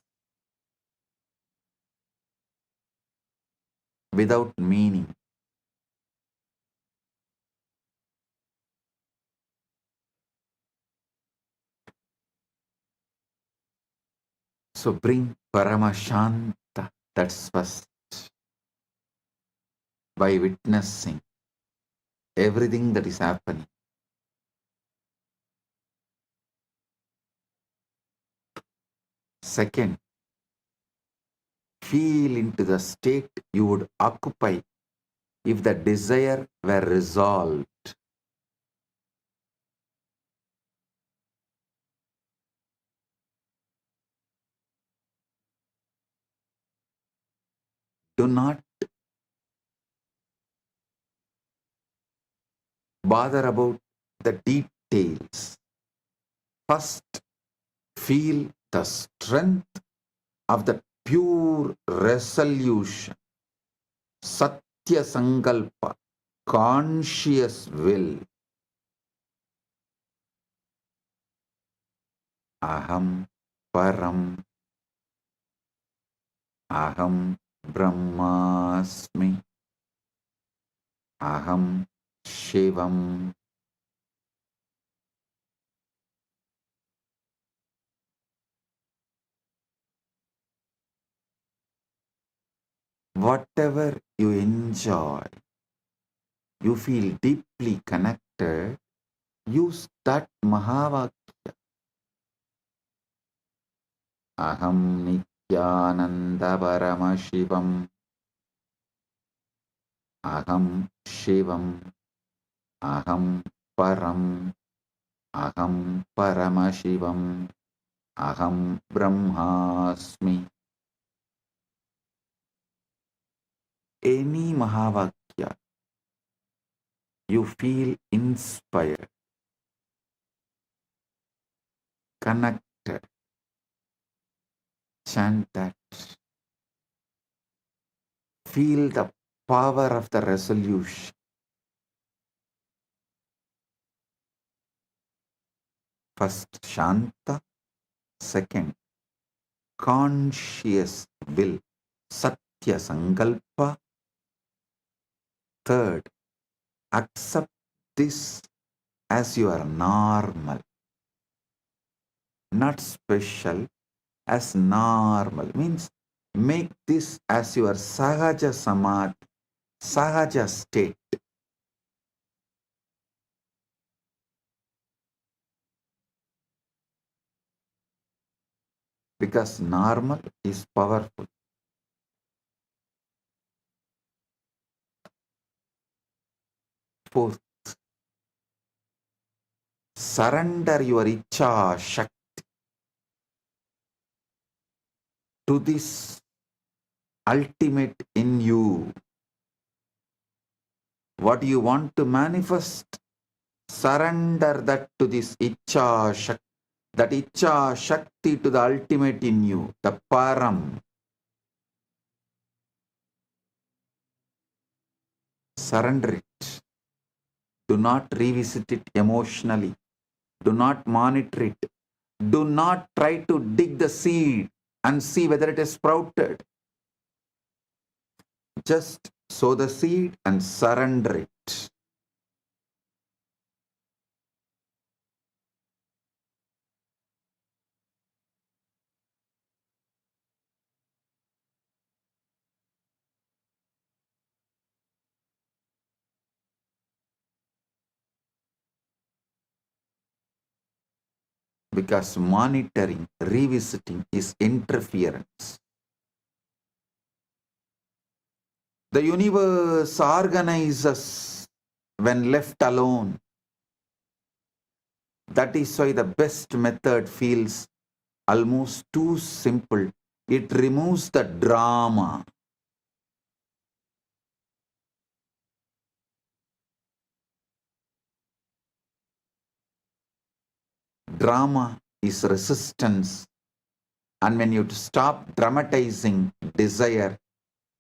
without meaning. So bring Paramashanta, that's first, by witnessing everything that is happening. Second, feel into the state you would occupy if the desire were resolved. Do not bother about the details. First, feel the strength of the pure resolution, Satya Sankalpa, conscious will. Aham Param, Aham Brahmasmi, Aham Shivam. Whatever you enjoy, you feel deeply connected, use that Mahavakya. Aham Nithyananda Paramashivam, Aham Shivam, Aham Param, Aham Paramashivam, Aham Brahmasmi. Any Mahavakya, you feel inspired, connected, chant that. Feel the power of the resolution. First, Shanta. Second, conscious will, Satya Sankalpa. Third, accept this as your normal, not special, as normal. Means make this as your sahaja samadhi, sahaja state. Because normal is powerful. Fourth, surrender your icha shakti to this ultimate in you. What you want to manifest, surrender that to this icha shakti, that icha shakti to the ultimate in you, the param. Surrender it. Do not revisit it emotionally. Do not monitor it. Do not try to dig the seed and see whether it is sprouted. Just sow the seed and surrender it. Because monitoring, revisiting is interference. The universe organizes when left alone. That is why the best method feels almost too simple. It removes the drama. Drama is resistance. And when you stop dramatizing desire,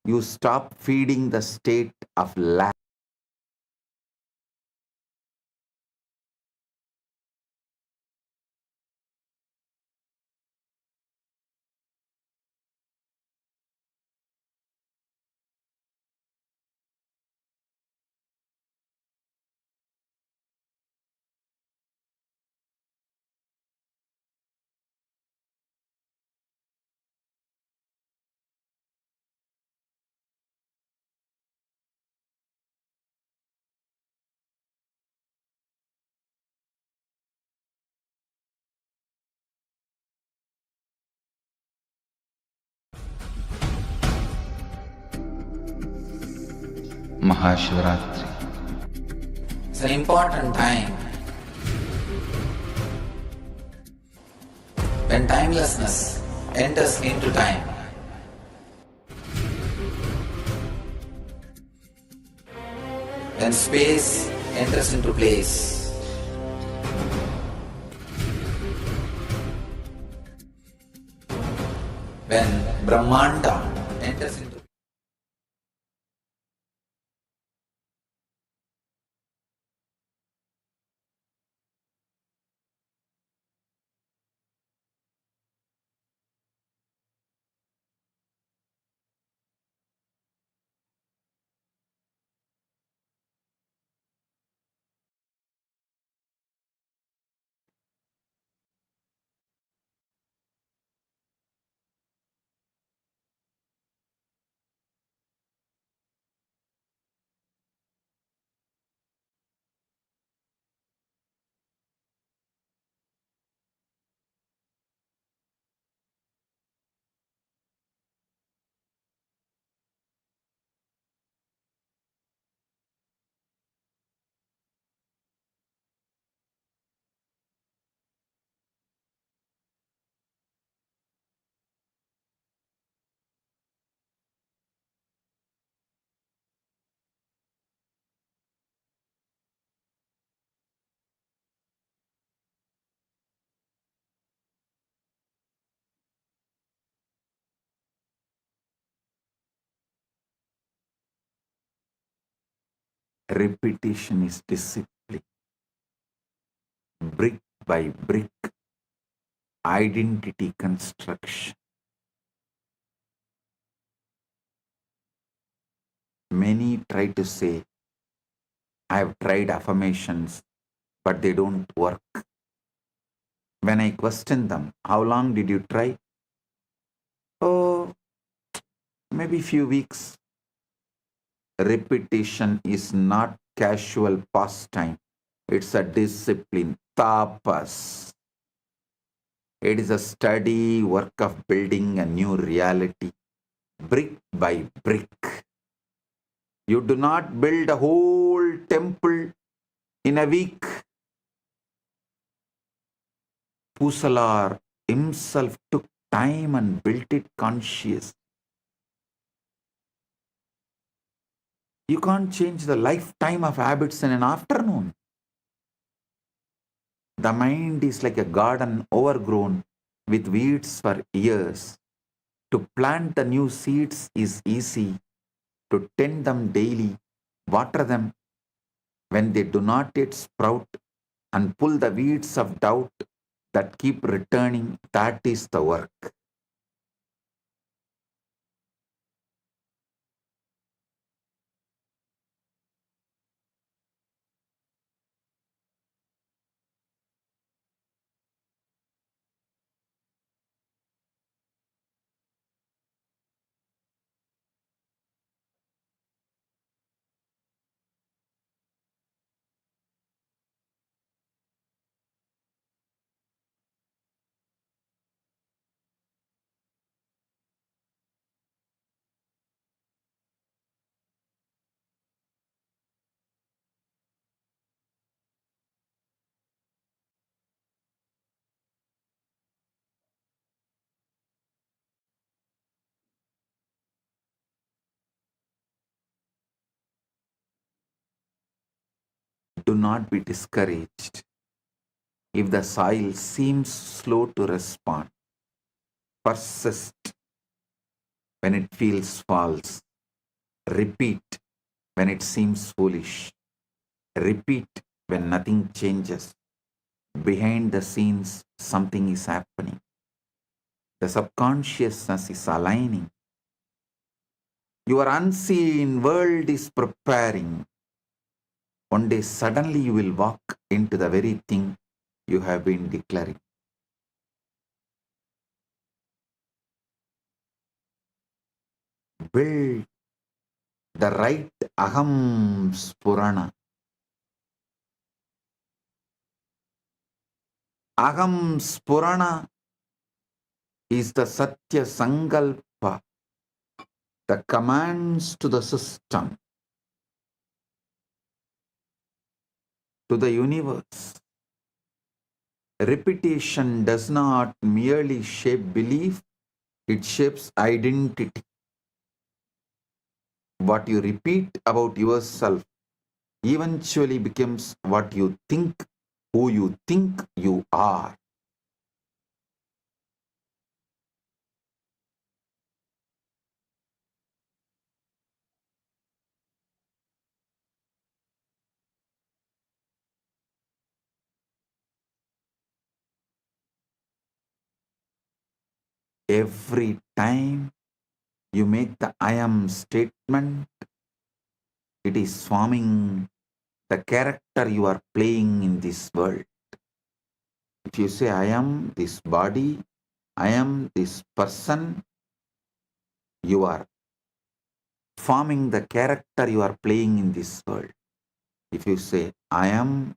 you stop feeding the state of lack. Maha Shivaratri. It's an important time when timelessness enters into time. When space enters into place. When Brahmanda enters into repetition is discipline. Brick by brick, identity construction. Many try to say, I have tried affirmations, but they don't work. When I question them, how long did you try? Oh, maybe few weeks. Repetition is not casual pastime. It's a discipline, tapas. It is a steady work of building a new reality, brick by brick. You do not build a whole temple in a week. Pusalar himself took time and built it conscious. You can't change the lifetime of habits in an afternoon. The mind is like a garden overgrown with weeds for years. To plant the new seeds is easy. To tend them daily, water them when they do not yet sprout, and pull the weeds of doubt that keep returning, that is the work. Do not be discouraged if the soil seems slow to respond. Persist when it feels false. Repeat when it seems foolish. Repeat when nothing changes. Behind the scenes, something is happening. The subconsciousness is aligning. Your unseen world is preparing. One day, suddenly, you will walk into the very thing you have been declaring. Build the right Aham Spurana. Aham Spurana is the Satya Sankalpa, the commands to the system, to the universe. Repetition does not merely shape belief, it shapes identity. What you repeat about yourself eventually becomes what you think, who you think you are. Every time you make the I am statement, it is forming the character you are playing in this world. If you say, I am this body, I am this person, you are forming the character you are playing in this world. If you say, I am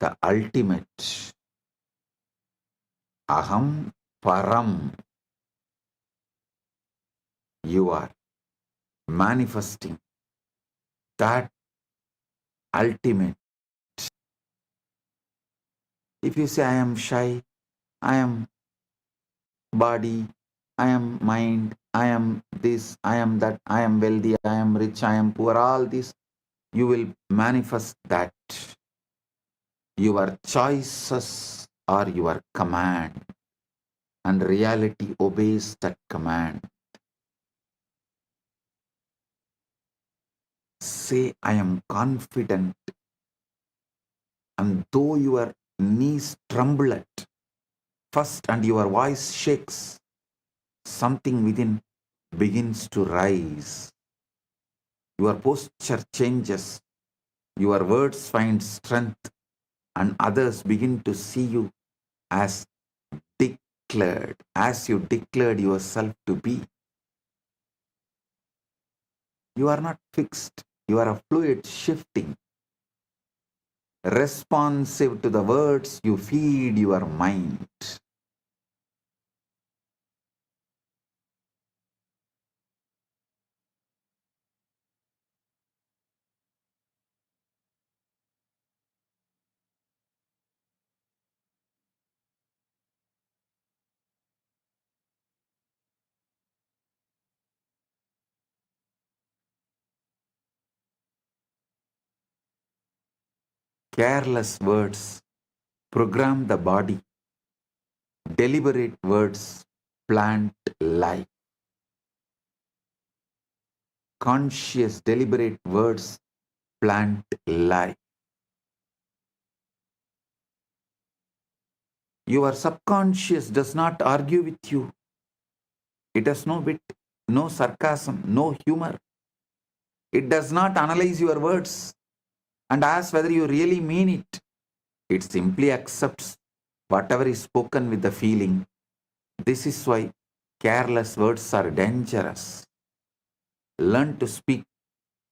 the ultimate, Aham Param, you are manifesting that ultimate. If you say, I am shy, I am body, I am mind, I am this, I am that, I am wealthy, I am rich, I am poor, all this, you will manifest that. Your choices are your command, and reality obeys that command. Say, I am confident, and though your knees tremble at first and your voice shakes, something within begins to rise. Your posture changes. your words find strength and others begin to see you as declared, as you declared yourself to be. You are not fixed. You are a fluid shifting, responsive to the words you feed your mind. Careless words program the body. Deliberate words plant life. Conscious, deliberate words plant life. Your subconscious does not argue with you. It has no wit, no sarcasm, no humor. It does not analyze your words and ask whether you really mean it. It simply accepts whatever is spoken with the feeling. This is why careless words are dangerous. Learn to speak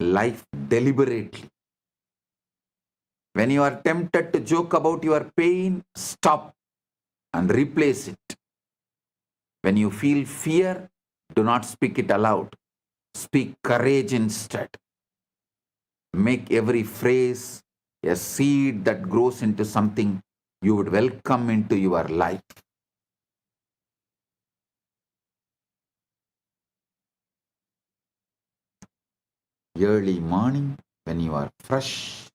life deliberately. When you are tempted to joke about your pain, stop and replace it. When you feel fear, do not speak it aloud. Speak courage instead. Make every phrase a seed that grows into something you would welcome into your life. Early morning, when you are fresh,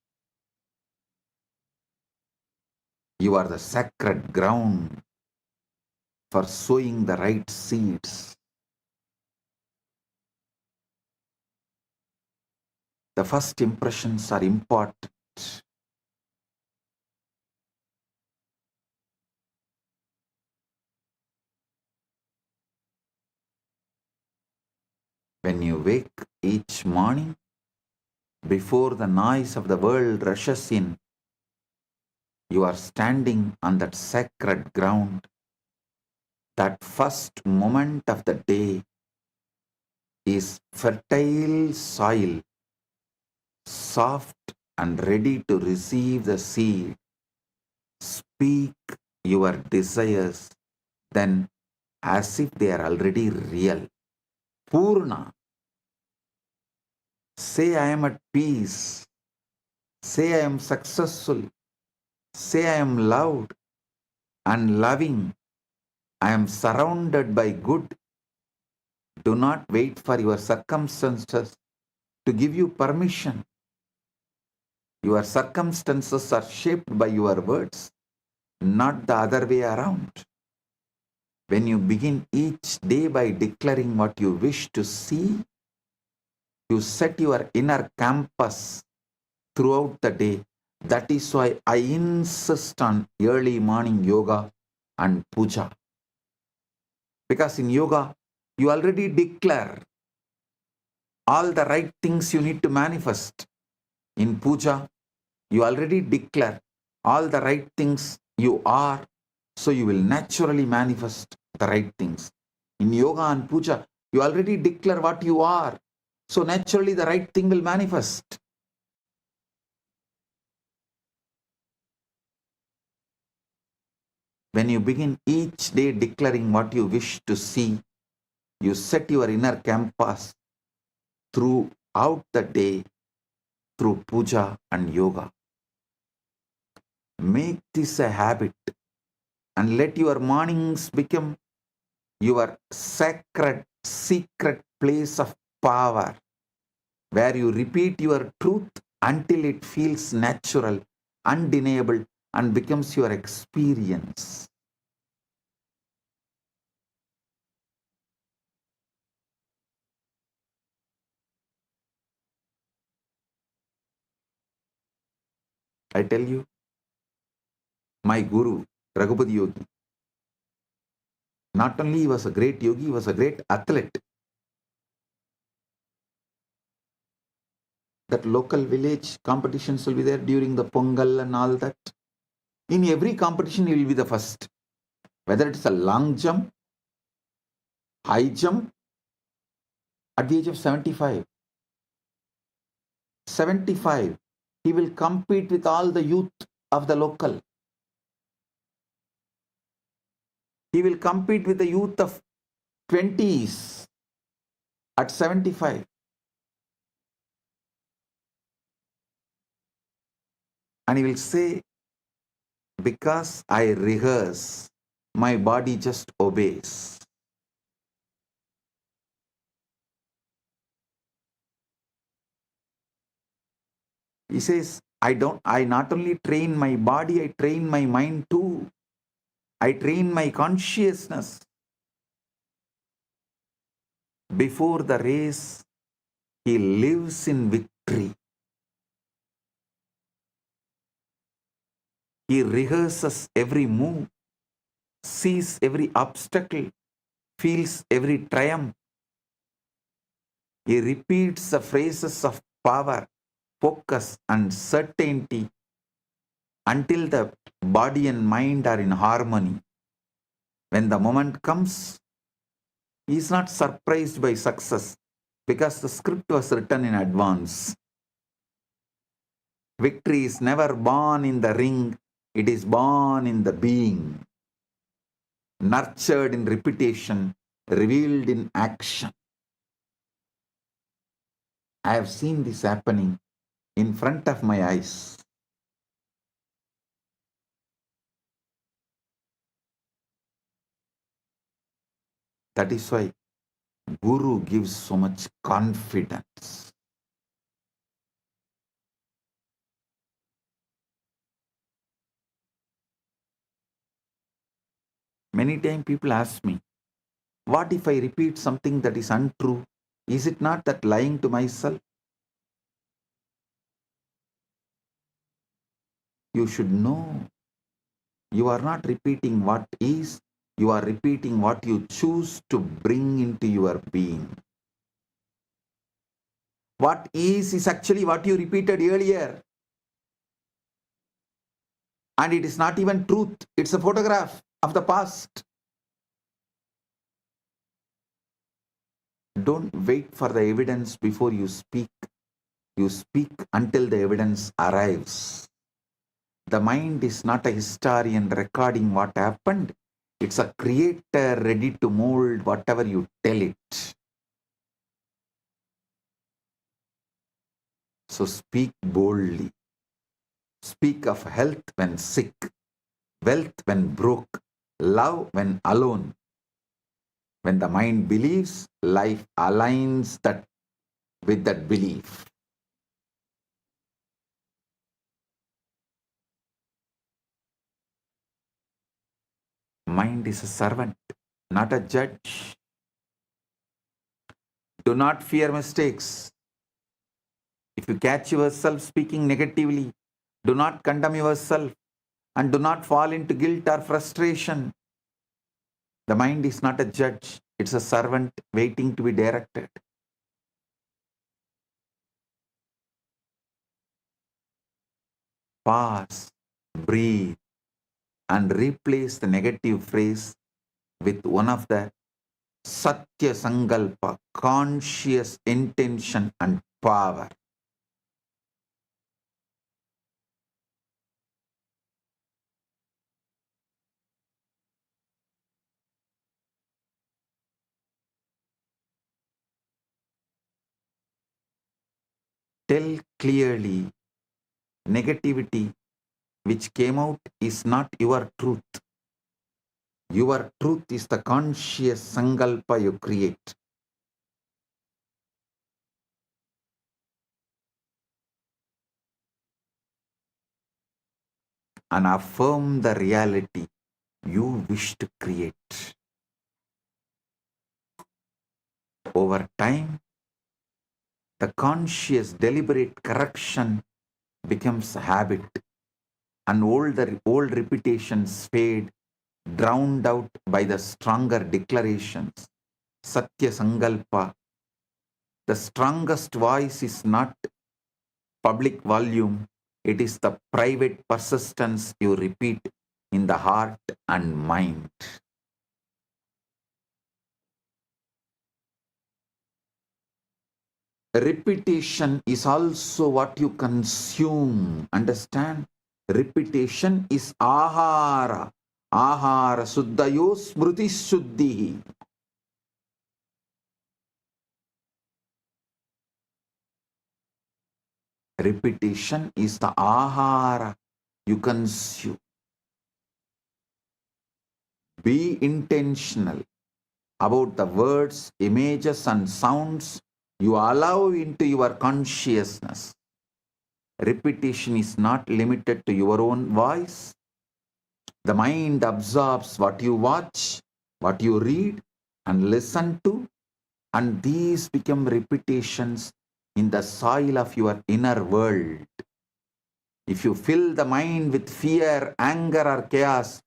you are the sacred ground for sowing the right seeds. The first impressions are important. When you wake each morning, before the noise of the world rushes in, you are standing on that sacred ground. That first moment of the day is fertile soil, soft and ready to receive the seed. Speak your desires then as if they are already real. Purna. Say I am at peace. Say I am successful. Say I am loved and loving. I am surrounded by good. Do not wait for your circumstances to give you permission. Your circumstances are shaped by your words, not the other way around. When you begin each day by declaring what you wish to see, you set your inner compass throughout the day. That is why I insist on early morning yoga and puja. Because in yoga, you already declare all the right things you need to manifest. In puja, you already declare all the right things you are, so you will naturally manifest the right things. In yoga and puja, you already declare what you are, so naturally the right thing will manifest. When you begin each day declaring what you wish to see, you set your inner compass throughout the day through puja and yoga. Make this a habit and let your mornings become your sacred, secret place of power, where you repeat your truth until it feels natural, undeniable, and becomes your experience. I tell you, my guru, Raghupati Yogi, not only he was a great yogi, he was a great athlete. that local village competitions will be there during the Pongal and all that. In every competition, he will be the first. Whether it's a long jump, high jump, at the age of 75, he will compete with all the youth of the local. He will compete with the youth of 20s at 75. And he will say, because I rehearse, my body just obeys. He says, I not only train my body, I train my mind too. I train my consciousness. Before the race, he lives in victory. He rehearses every move, sees every obstacle, feels every triumph. He repeats the phrases of power, focus, and certainty until the body and mind are in harmony. When the moment comes, he is not surprised by success because the script was written in advance. Victory is never born in the ring, it is born in the being, nurtured in repetition, revealed in action. I have seen this happening in front of my eyes. That is why Guru gives so much confidence. Many times people ask me, what if I repeat something that is untrue? Is it not that lying to myself? You should know. You are not repeating what is, you are repeating what you choose to bring into your being. What is actually what you repeated earlier. And it is not even truth, it's a photograph of the past. Don't wait for the evidence before you speak. You speak until the evidence arrives. The mind is not a historian recording what happened. It's a creator ready to mold whatever you tell it. So speak boldly. Speak of health when sick, wealth when broke, love when alone. When the mind believes, life aligns that with that belief. Mind is a servant, not a judge. Do not fear mistakes. If you catch yourself speaking negatively, do not condemn yourself and do not fall into guilt or frustration. The mind is not a judge, it's a servant waiting to be directed. Pause, breathe, and replace the negative phrase with one of the Satya Sankalpa, conscious intention and power. Tell clearly, negativity which came out is not your truth. Your truth is the conscious Sankalpa you create. And affirm the reality you wish to create. Over time, the conscious deliberate correction becomes a habit and old repetitions fade, drowned out by the stronger declarations. Satya Sankalpa. The strongest voice is not public volume. It is the private persistence you repeat in the heart and mind. Repetition is also what you consume. Understand? Repetition is ahara. Ahara suddhayo smruti shuddhi. Repetition is the ahara you consume. Be intentional about the words, images, and sounds you allow into your consciousness. Repetition is not limited to your own voice. The mind absorbs what you watch, what you read, and listen to, and these become repetitions in the soil of your inner world. If you fill the mind with fear, anger, or chaos,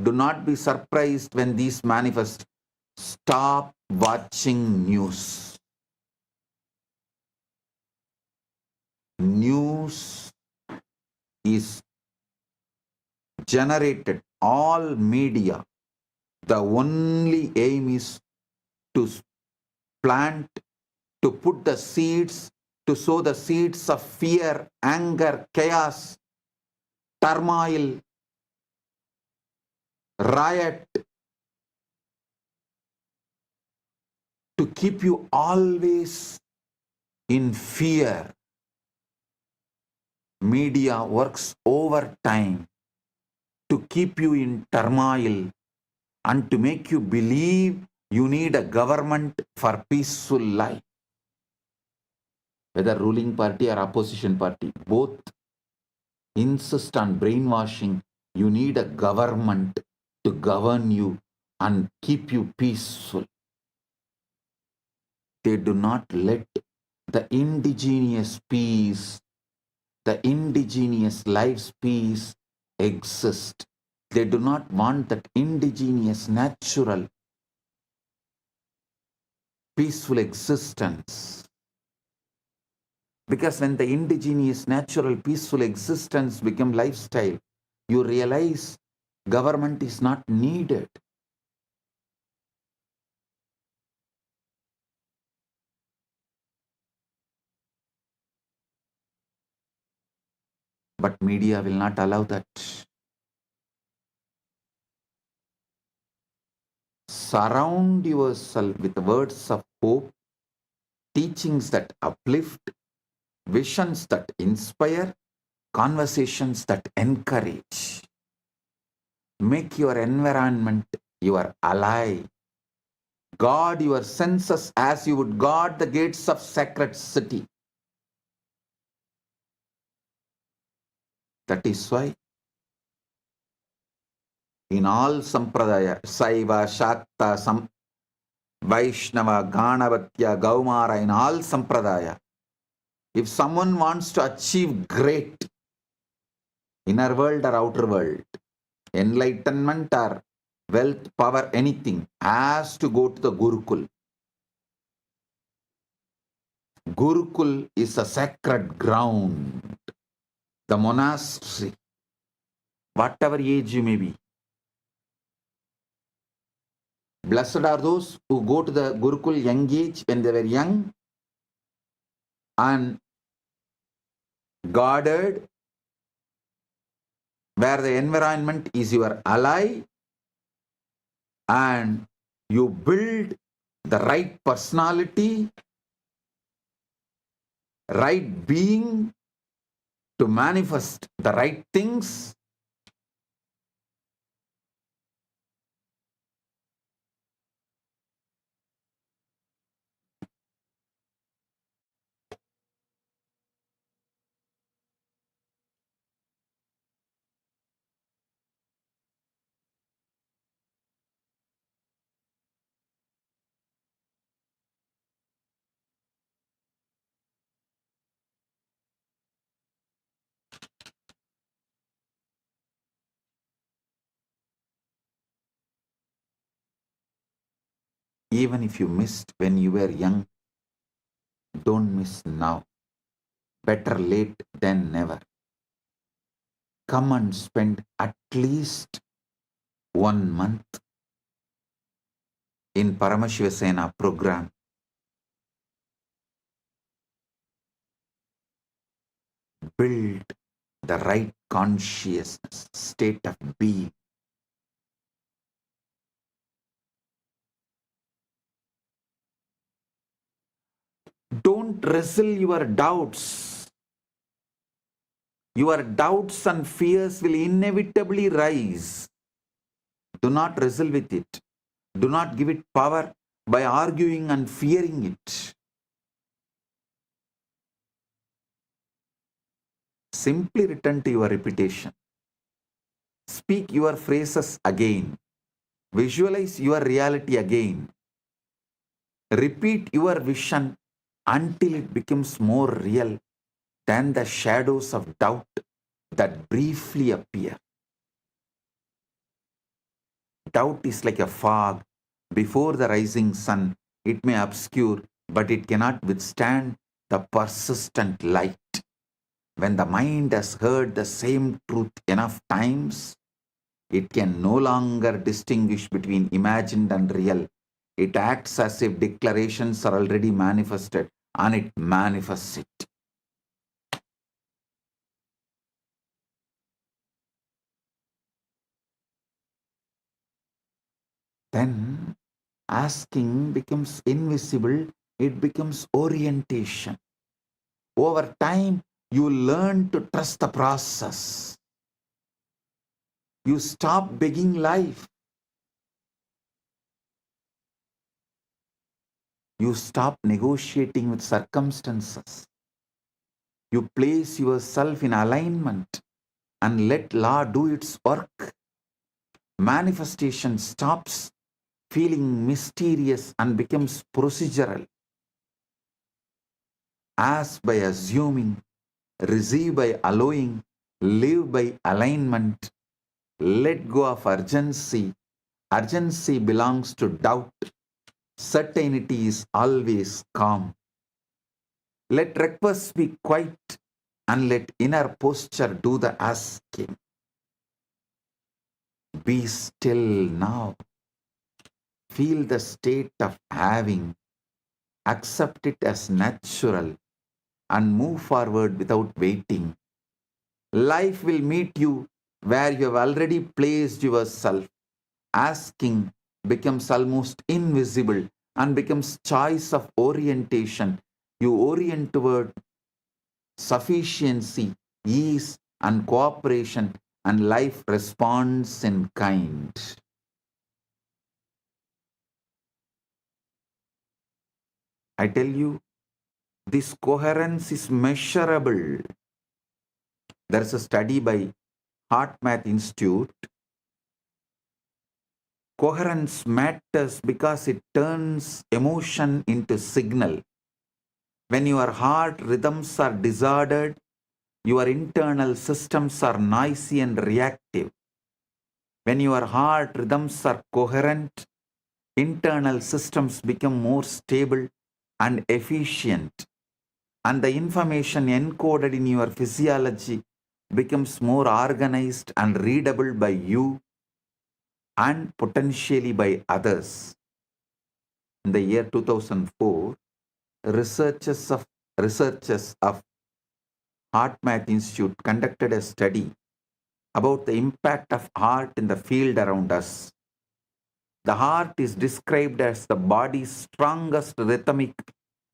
do not be surprised when these manifest. Stop watching news. News is generated, all media. The only aim is to plant, to put the seeds, to sow the seeds of fear, anger, chaos, turmoil, riot, to keep you always in fear. Media works overtime to keep you in turmoil and to make you believe you need a government for peaceful life. Whether ruling party or opposition party, both insist on brainwashing. You need a government to govern you and keep you peaceful. They do not let the indigenous peace, the indigenous life's peace exist. They do not want that indigenous, natural, peaceful existence. Because when the indigenous, natural, peaceful existence become lifestyle, you realize government is not needed. But media will not allow that. Surround yourself with words of hope, teachings that uplift, visions that inspire, conversations that encourage. Make your environment your ally. Guard your senses as you would guard the gates of sacred city. That is why in all sampradaya, Saiva, Shakta, Vaishnava, Ganavatya, Gaumara, in all sampradaya, if someone wants to achieve great inner world or outer world, enlightenment or wealth, power, anything, has to go to the Gurukul. Gurukul is a sacred ground, the monastery, whatever age you may be. Blessed are those who go to the Gurukul young age when they were young and guarded, where the environment is your ally and you build the right personality, right being to manifest the right things. Even if you missed when you were young, don't miss now. better late than never. Come and spend at least 1 month in Paramashiva program. Build the right consciousness, state of being. Don't wrestle your doubts. Your doubts and fears will inevitably rise. Do not wrestle with it. Do not give it power by arguing and fearing it. Simply return to your repetition. Speak your phrases again. Visualize your reality again. Repeat your vision until it becomes more real than the shadows of doubt that briefly appear. Doubt is like a fog before the rising sun. It may obscure, but it cannot withstand the persistent light. When the mind has heard the same truth enough times, it can no longer distinguish between imagined and real. It acts as if declarations are already manifested, and it manifests it. Then asking becomes invisible, it becomes orientation. Over time, you learn to trust the process. You stop begging life. You stop negotiating with circumstances. You place yourself in alignment and let law do its work. Manifestation stops feeling mysterious and becomes procedural. Ask by assuming, receive by allowing, live by alignment. Let go of urgency. Urgency belongs to doubt. Certainty is always calm. Let requests be quiet and let inner posture do the asking. Be still now. Feel the state of having. Accept it as natural and move forward without waiting. Life will meet you where you have already placed yourself. Asking becomes almost invisible and becomes choice of orientation. You orient toward sufficiency, ease, and cooperation, and life responds in kind. I tell you, this coherence is measurable. There is a study by Heart Math Institute. Coherence matters because it turns emotion into signal. When your heart rhythms are disordered, your internal systems are noisy and reactive. When your heart rhythms are coherent, internal systems become more stable and efficient, and the information encoded in your physiology becomes more organized and readable by you and potentially by others. In the year 2004, researchers of Heart Math Institute conducted a study about the impact of heart in the field around us. The heart is described as the body's strongest rhythmic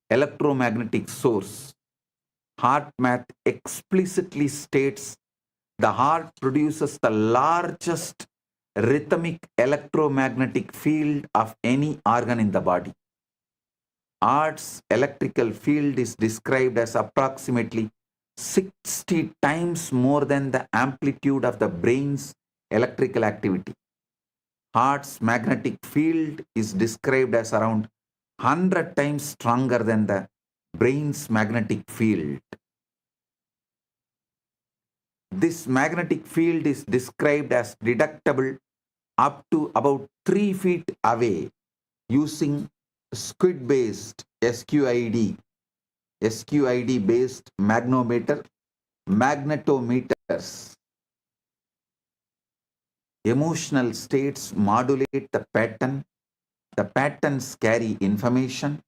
electromagnetic source. Heart Math explicitly states the heart produces the largest rhythmic electromagnetic field of any organ in the body. Heart's electrical field is described as approximately 60 times more than the amplitude of the brain's electrical activity. Heart's magnetic field is described as around 100 times stronger than the brain's magnetic field. This magnetic field is described as deductible up to about 3 feet away using squid-based SQID. SQID based magnetometers. Emotional states modulate the pattern. The patterns carry information.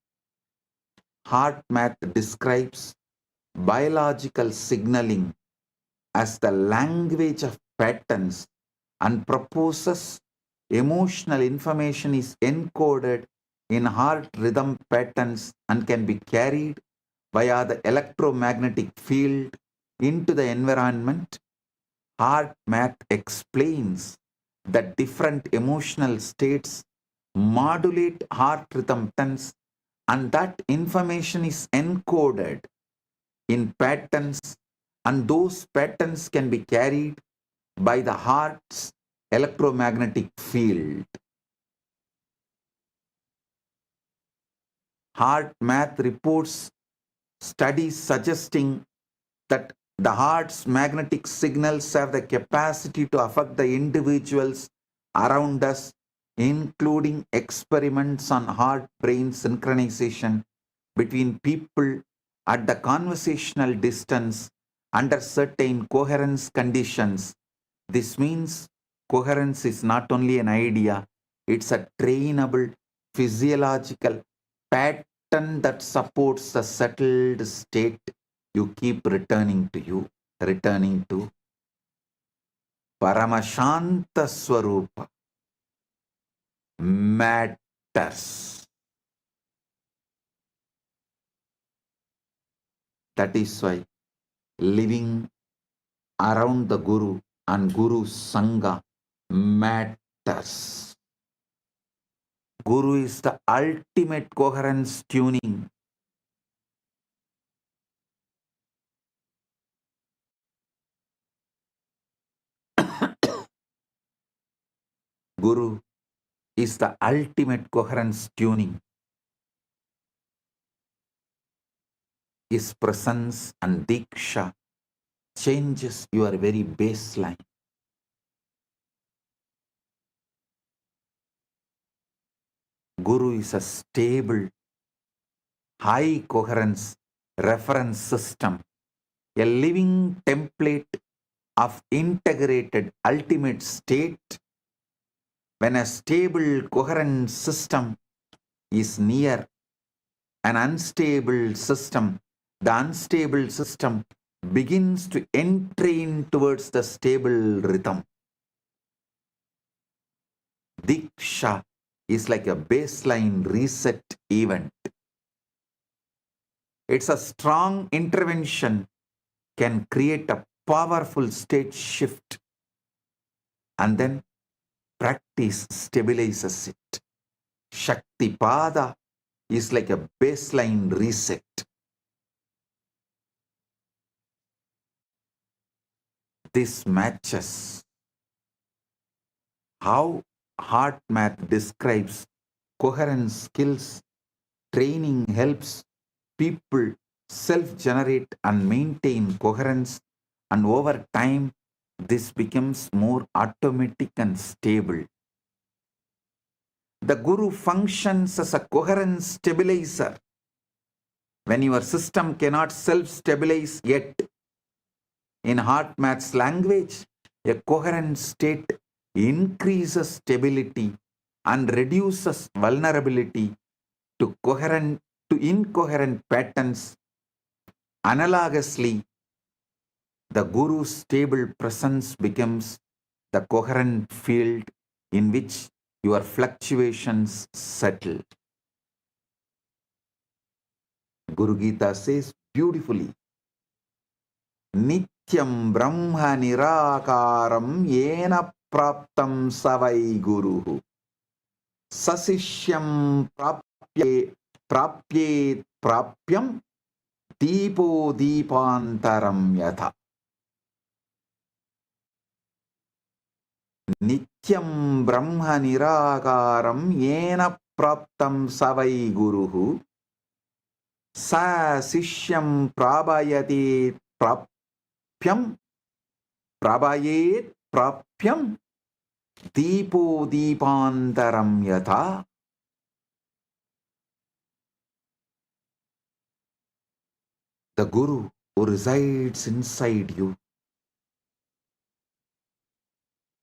Heart math describes biological signaling as the language of patterns and proposes emotional information is encoded in heart rhythm patterns and can be carried via the electromagnetic field into the environment. Heart math explains that different emotional states modulate heart rhythm patterns and that information is encoded in patterns and those patterns can be carried by the heart's electromagnetic field. Heart math reports studies suggesting that the heart's magnetic signals have the capacity to affect the individuals around us, including experiments on heart-brain synchronization between people at the conversational distance under certain coherence conditions. This means coherence is not only an idea, it's a trainable physiological pattern that supports a settled state you keep returning to Paramashanta Swarupa matters. That is why living around the Guru and Guru Sangha matters. Guru is the ultimate coherence tuning. Guru is the ultimate coherence tuning. His presence and diksha changes your very baseline. Guru is a stable, high coherence reference system, a living template of integrated ultimate state. When a stable, coherent system is near an unstable system, the unstable system begins to entrain towards the stable rhythm. Diksha is like a baseline reset event. It's a strong intervention can create a powerful state shift and then practice stabilizes it. Shaktipada is like a baseline reset. This matches how heart math describes coherence skills. Training helps people self-generate and maintain coherence, and over time this becomes more automatic and stable. The Guru functions as a coherence stabilizer. When your system cannot self-stabilize yet, in heart math's language, a coherent state increases stability and reduces vulnerability to incoherent patterns. Analogously, the Guru's stable presence becomes the coherent field in which your fluctuations settle. Guru Gita says beautifully, Nityam Brahma Nirakaram Yena Praptam Savai Guruhu Sasishyam Prapyet Prapyam Deepo Deepantaram Yatha. Nityam Brahma Nirakaram Yena Praptam Savai Guruhu Sasishyam Prabhayate Prapyam Prabhayet Prapyam Deepo Deepantaram Yatha. the Guru who resides inside you.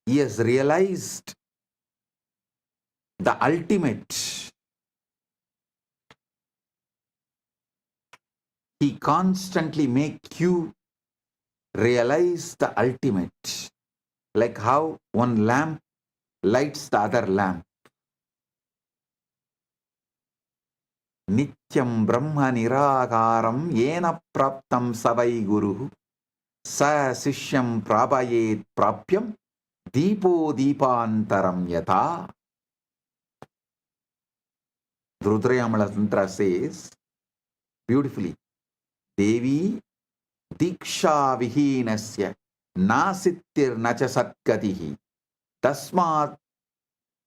He has realized the ultimate. He constantly makes you realize the ultimate, like how one lamp lights the other lamp. Nityam Brahma Nirakaram Yena Praptam Savai Guru Sa Sishyam Prabhayet Prapyam Deepo Deepantaram Yata. Rudrayamala Tantra says beautifully, Devi Diksha Vihinasya Nasittir Nacha Satgatihi Tasmat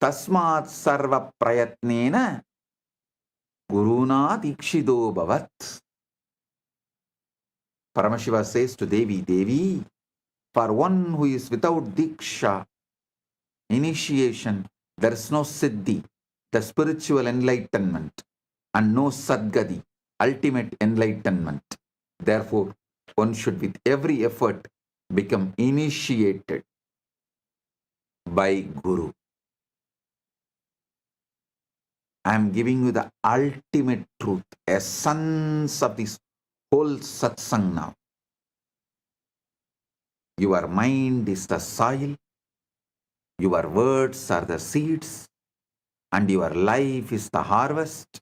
Sarva Prayatnena Guruna Dikshido Bhavat. Paramashiva says to Devi, Devi, for one who is without Diksha, initiation, there is no Siddhi, the spiritual enlightenment, and no Sadgati, ultimate enlightenment. Therefore, one should with every effort become initiated by Guru. I am giving you the ultimate truth, essence of this whole satsang now. Your mind is the soil, your words are the seeds, and your life is the harvest.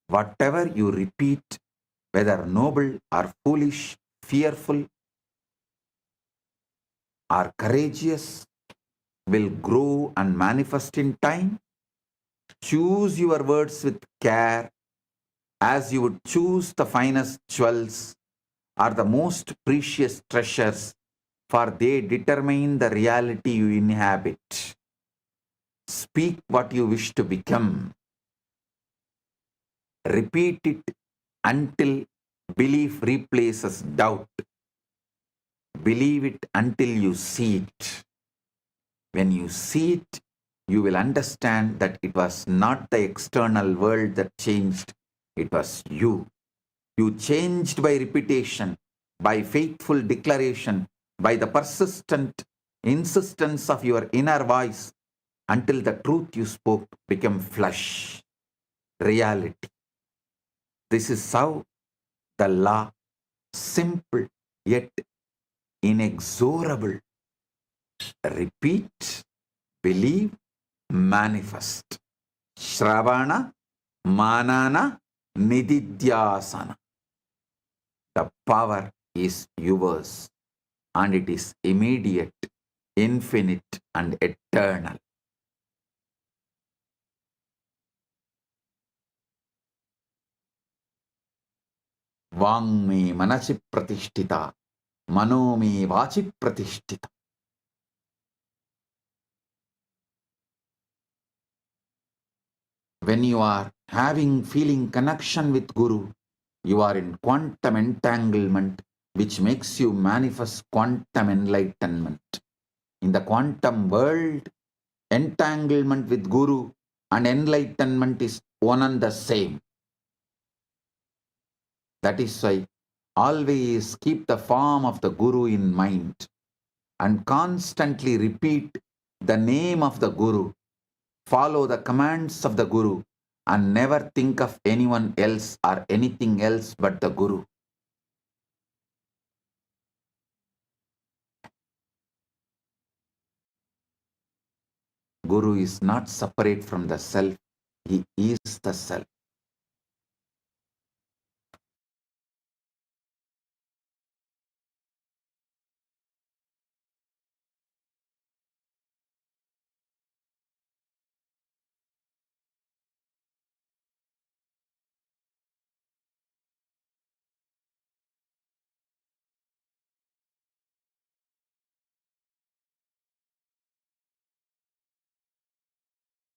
Whatever you repeat, whether noble or foolish, fearful or courageous, will grow and manifest in time. Choose your words with care, as you would choose the finest jewels or the most precious treasures, for they determine the reality you inhabit. Speak what you wish to become. Repeat it until belief replaces doubt. Believe it until you see it. When you see it, you will understand that it was not the external world that changed, it was you. You changed by repetition, by faithful declaration, by the persistent insistence of your inner voice, until the truth you spoke became flesh, reality. This is how the law, simple yet inexorable. Repeat, believe, manifest. Shravana, Manana, Nididhyasana. The power is yours, and it is immediate, infinite, and eternal. Vang me manasi pratishtita, mano me vachi pratishtita. When you are feeling connection with Guru, you are in quantum entanglement, which makes you manifest quantum enlightenment. In the quantum world, entanglement with Guru and enlightenment is one and the same. That is why always keep the form of the Guru in mind and constantly repeat the name of the Guru. Follow the commands of the Guru and never think of anyone else or anything else but the Guru. Guru is not separate from the self. He is the self.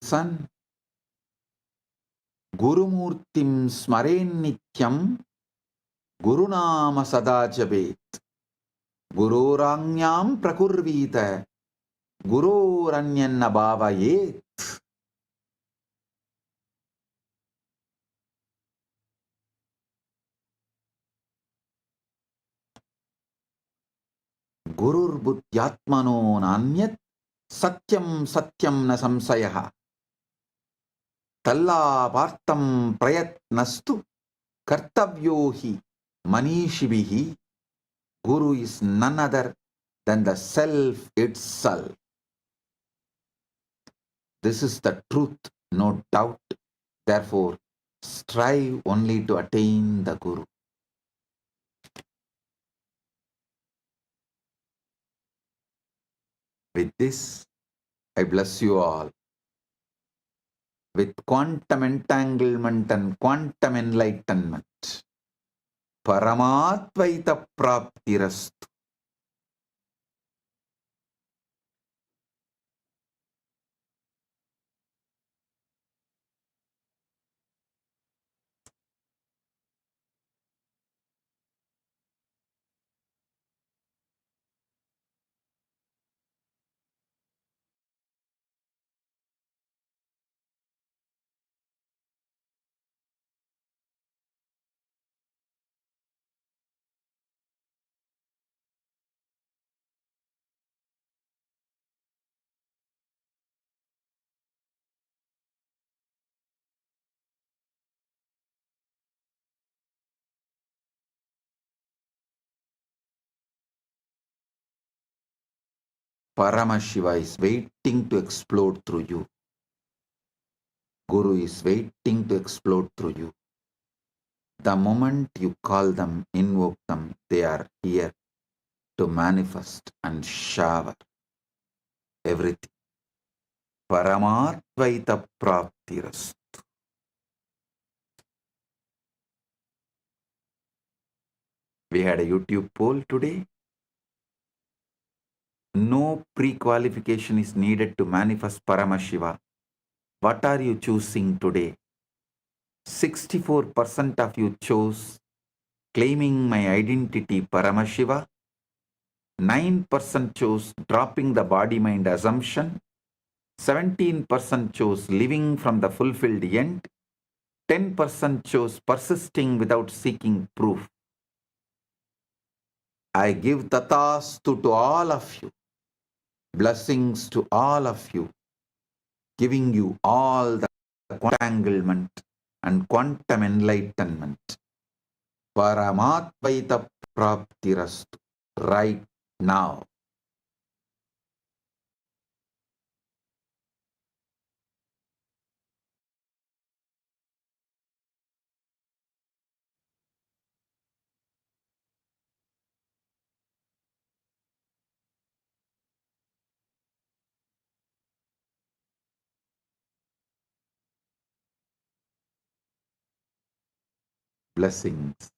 Son, Gurumurtim smaren nityam Gurunama sada jabet Gururanyam prakurvita Gururanyanna bhavayet. Gurur buddhyatmano nanyat satyam satyam na samsayaha. Talla vartam prayatnastu kartavyohi manishibihi. Guru is none other than the self itself. This is the truth, no doubt. Therefore, strive only to attain the Guru. With this, I bless you all with quantum entanglement and quantum enlightenment. Paramatvaita praptirastu. Paramashiva is waiting to explode through you. Guru is waiting to explode through you. The moment you call them, invoke them, they are here to manifest and shower everything. Paramatvaita praptirastu. We had a YouTube poll today. No pre-qualification is needed to manifest Paramashiva. What are you choosing today? 64% of you chose claiming my identity Paramashiva. 9% chose dropping the body-mind assumption. 17% chose living from the fulfilled end. 10% chose persisting without seeking proof. I give tatastu to all of you. Blessings to all of you. Giving you all the entanglement and quantum enlightenment. Paramatvaita praptirastu. Right now. Blessings.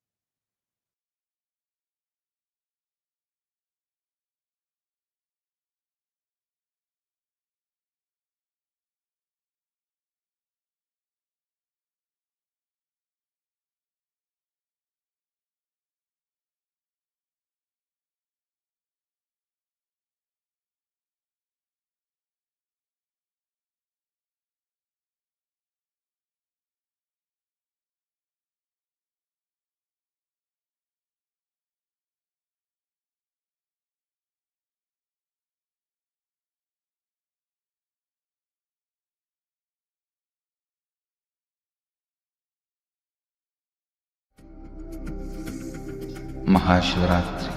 Maha Shivaratri.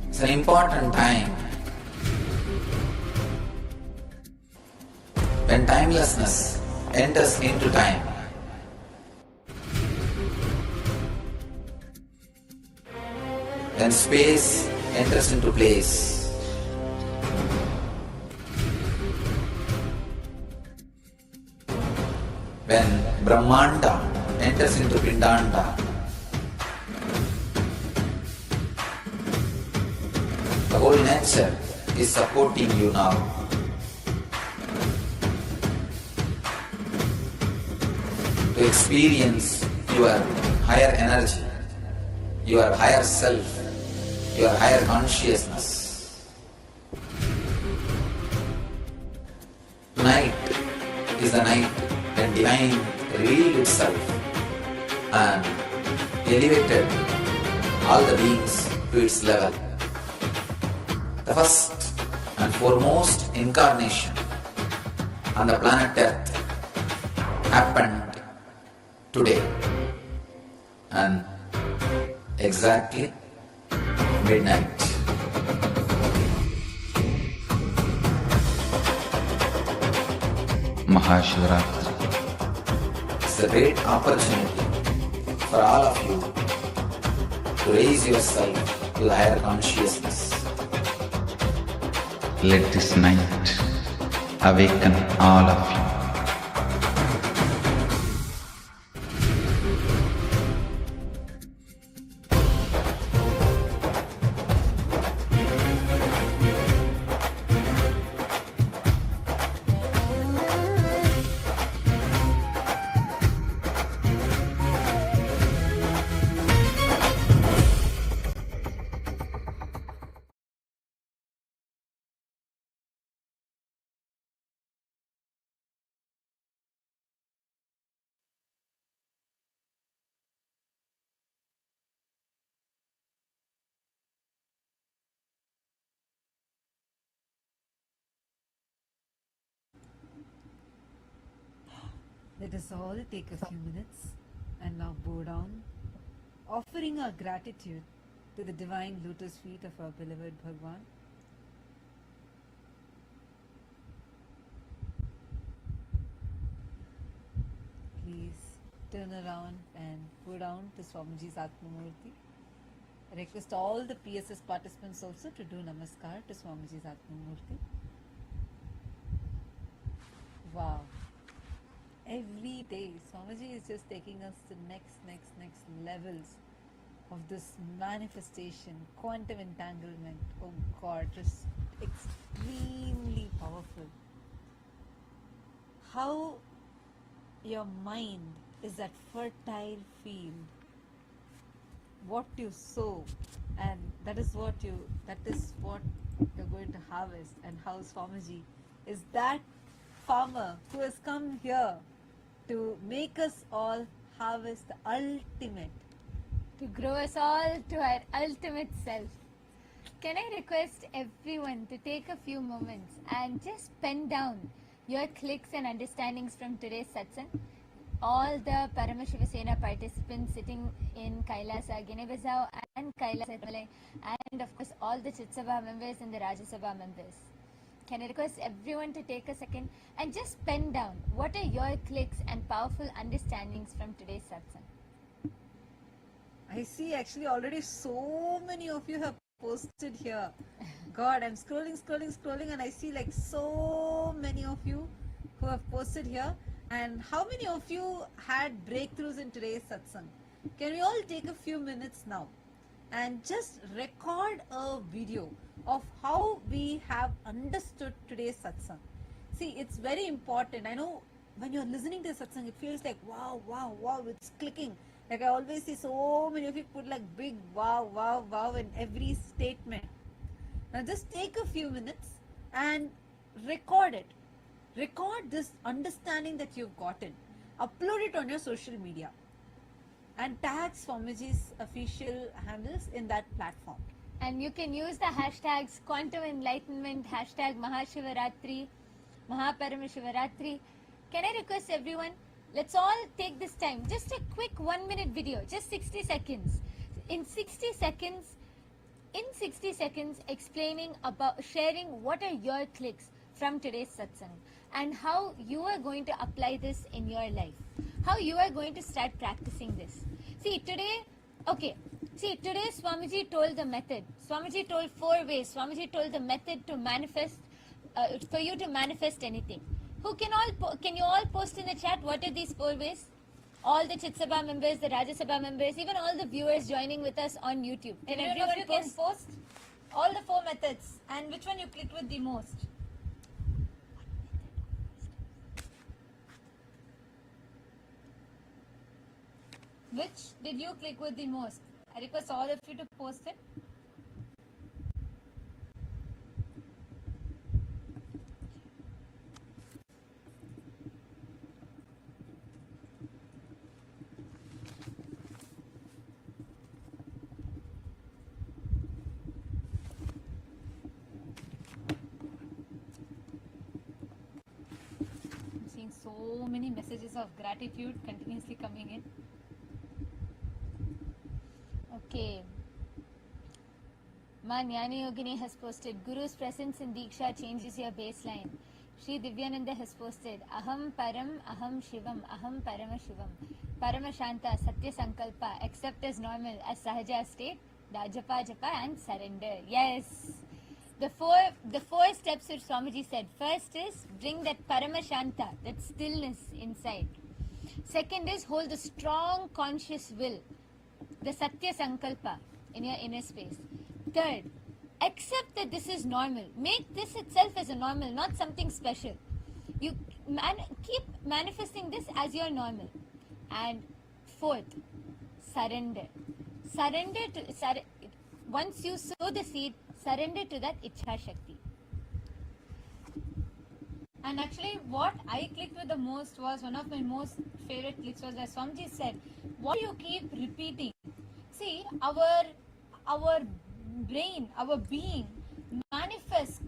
It's an important time when timelessness enters into time. When space enters into place. When Brahmanda enters into Pindanda. The whole nature is supporting you now. To experience your higher energy, your higher self, your higher consciousness. Tonight is the night when Divine revealed itself and elevated all the beings to its level. The first and foremost incarnation on the planet Earth happened today and exactly midnight. Maha Shivaratri. It's a great opportunity for all of you to raise yourself to the higher consciousness. Let this night awaken all of you. Let us all take a few minutes and now bow down, offering our gratitude to the divine lotus feet of our beloved Bhagavan. Please turn around and bow down to Swamiji's Atmamurti. I request all the PSS participants also to do Namaskar to Swamiji's Atmamurti. Wow. Every day, Swamiji is just taking us to next levels of this manifestation, quantum entanglement. Oh God, just extremely powerful. How your mind is that fertile field. What you sow, and that is what you're going to harvest. And how Swamiji is that farmer who has come here to make us all harvest the ultimate. To grow us all to our ultimate self. Can I request everyone to take a few moments and just pen down your clicks and understandings from today's satsang? All the Paramashiva Sena participants sitting in Kailasa, Guinea-Bissau and Kailasa, and of course all the Chitsabha members and the Rajya Sabha members. Can I request everyone to take a second and just pen down what are your clicks and powerful understandings from today's satsang? I see actually already so many of you have posted here. God, I'm scrolling and I see like so many of you who have posted here. And how many of you had breakthroughs in today's satsang? Can we all take a few minutes now and just record a video of how we have understood today's satsang? See, it's very important. I know when you're listening to satsang, it feels like wow, it's clicking. Like I always see so many of you put like big wow in every statement. Now just take a few minutes and record it. Record this understanding that you've gotten. Upload it on your social media and tag Swamiji's official handles in that platform. And you can use the hashtags quantum enlightenment, hashtag Maha Shivaratri, Maha Paramashivaratri. Can I request everyone, let's all take this time, just a quick 1 minute video, just 60 seconds. In 60 seconds, explaining about, sharing what are your clicks from today's satsang and how you are going to apply this in your life, how you are going to start practicing this. See, today Swamiji told the method. Swamiji told 4 ways. Swamiji told the method to manifest, for you to manifest anything. Can you all post in the chat what are these 4 ways? All the Chitsabha members, the Rajya Sabha members, even all the viewers joining with us on YouTube. And everyone of you can post all the 4 methods and which one you clicked with the most. Which did you click with the most? I request all of you to post it. of gratitude continuously coming in. Okay. Ma Jnani Yogini has posted, Guru's presence in Diksha changes your baseline. Shri Divyananda has posted, Aham Param, Aham Shivam, Aham Paramashivam. Paramashanta, Satya Sankalpa, accept as normal, as Sahaja state, Dajapa Japa and surrender. Yes. The four steps which Swamiji said. First is bring that Paramashanta, that stillness inside. Second is hold the strong conscious will, the Satya Sankalpa in your inner space. Third, accept that this is normal. Make this itself as a normal, not something special. You keep manifesting this as your normal. And fourth, surrender. Once you sow the seed, surrender to that Ichha Shakti. And actually, what I clicked with the most was one of my most favorite clicks was where Swamiji said, what you keep repeating. See, our brain, our being manifests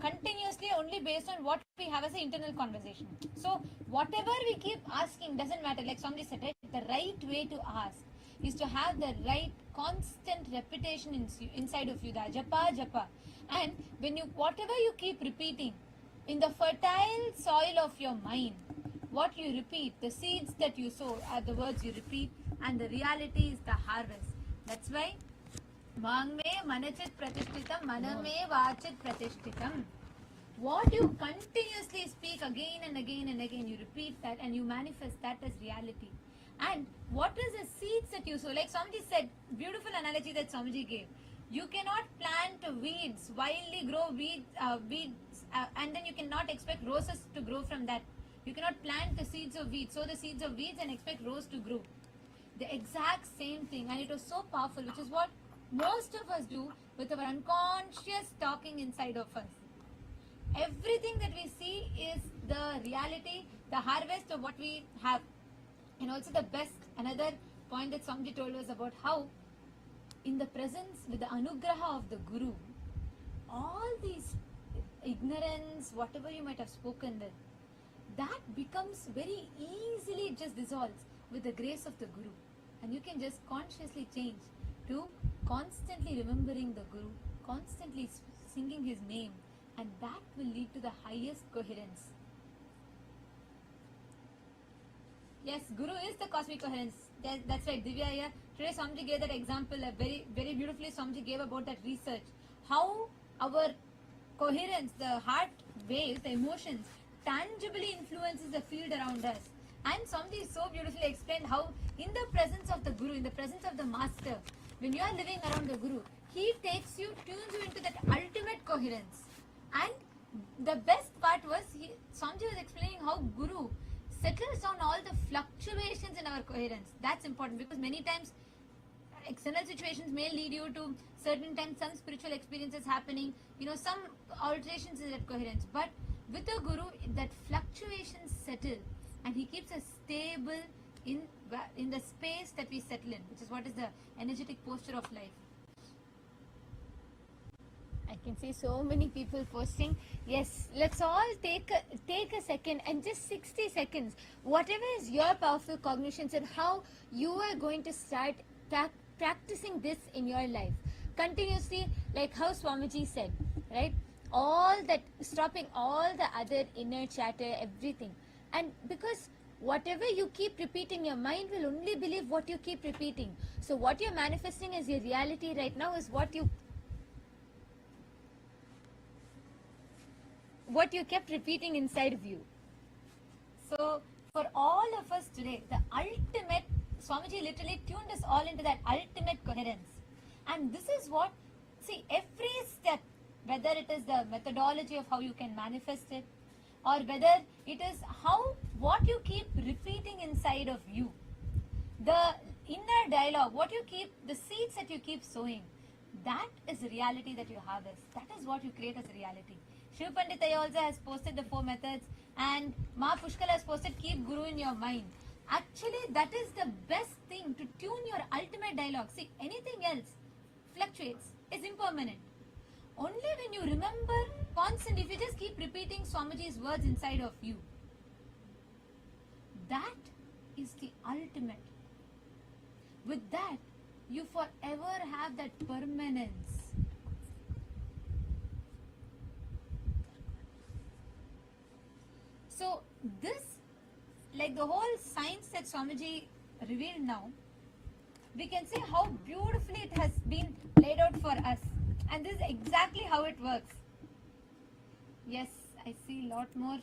continuously only based on what we have as an internal conversation. So, whatever we keep asking doesn't matter. Like Swamiji said, right? The right way to ask is to have the right constant repetition inside of you, the japa. And when whatever you keep repeating, in the fertile soil of your mind, what you repeat, the seeds that you sow are the words you repeat, and the reality is the harvest. That's why Mang me manachit pratishtitam, maname vachit pratishtitam. What you continuously speak again and again and again, you repeat that and you manifest that as reality. And what is the seeds that you sow? Like Swamiji said, beautiful analogy that Swamiji gave. You cannot plant weeds, wildly grow weeds, and then you cannot expect roses to grow from that. You cannot plant the seeds of weeds, sow the seeds of weeds and expect rose to grow. The exact same thing, and it was so powerful, which is what most of us do with our unconscious talking inside of us. Everything that we see is the reality, the harvest of what we have. And also the best, another point that Swamiji told us about how in the presence with the anugraha of the Guru, all these ignorance, whatever you might have spoken with, that becomes very easily just dissolves with the grace of the Guru. And you can just consciously change to constantly remembering the Guru, constantly singing his name, and that will lead to the highest coherence. Yes, Guru is the cosmic coherence. That's right, Divya here. Today Swamiji gave that example, very, very beautifully Swamiji gave about that research. How our coherence, the heart waves, the emotions, tangibly influences the field around us. And Swamiji so beautifully explained how in the presence of the Guru, in the presence of the Master, when you are living around the Guru, he takes you, tunes you into that ultimate coherence. And the best part was, Swamiji was explaining how Guru settles down all the fluctuations in our coherence. That's important because many times external situations may lead you to certain times some spiritual experiences happening, some alterations in that coherence. But with the Guru, that fluctuations settle and he keeps us stable in the space that we settle in, which is what is the energetic posture of life. I can see so many people posting. Yes, let's all take a second and just 60 seconds. Whatever is your powerful cognitions and how you are going to start practicing this in your life. Continuously, like how Swamiji said, right? All that, stopping all the other inner chatter, everything. And because whatever you keep repeating, your mind will only believe what you keep repeating. So what you're manifesting as your reality right now is what you kept repeating inside of you. So for all of us today, the ultimate, Swamiji literally tuned us all into that ultimate coherence. And this is what, see, every step, whether it is the methodology of how you can manifest it, or whether it is what you keep repeating inside of you, the inner dialogue, the seeds that you keep sowing, that is the reality that you harvest. That is what you create as a reality. Shiv Pandita also has posted the 4 methods, and Ma Pushkala has posted keep Guru in your mind. Actually, that is the best thing to tune your ultimate dialogue. See, anything else fluctuates, is impermanent. Only when you remember constantly, if you just keep repeating Swamiji's words inside of you, That is the ultimate. With that, you forever have that permanence. So this, like the whole science that Swamiji revealed now, we can see how beautifully it has been laid out for us. And this is exactly how it works. Yes, I see a lot more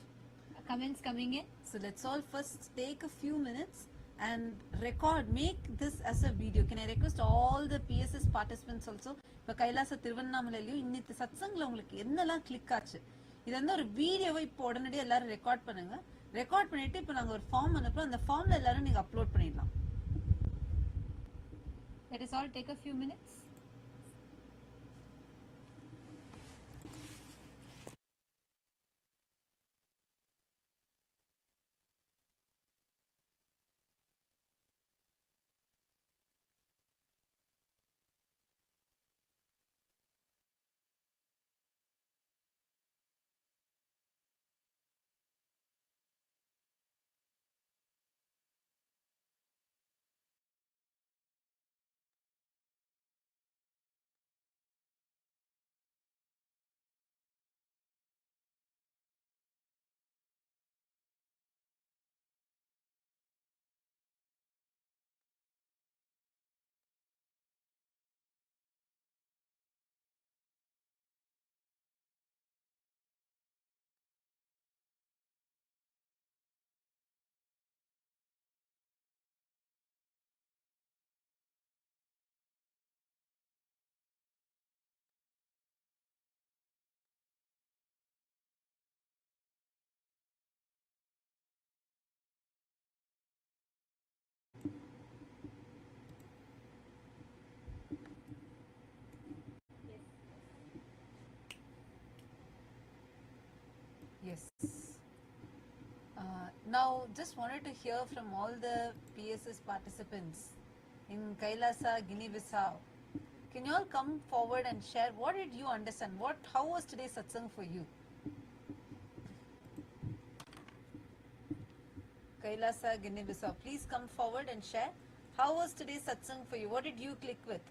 comments coming in. So let's all first take a few minutes and record, make this as a video. Can I request all the PSS participants also? இப்போ கைலாச திருவண்ணாமலையிலையும் இன்னைக்கு சத்சங்ல உங்களுக்கு என்னெல்லாம் click ஆச்சு இது வந்து ஒரு வீடியோவை இப்போ உடனடியாக எல்லாரும் ரெக்கார்ட் பண்ணுங்க. ரெக்கார்ட் பண்ணிட்டு இப்போ நாங்கள் ஒரு ஃபார்ம் அனுப்புறோம். அந்த ஃபார்ம்ல எல்லாரும் நீங்க அப்லோட் பண்ணிடலாம். Let us all take a few minutes. Yes. Now, just wanted to hear from all the PSS participants in Kailasa, Guinea-Bissau. Can you all come forward and share what did you understand? How was today's satsang for you? Kailasa, Guinea-Bissau, please come forward and share. How was today's satsang for you? What did you click with?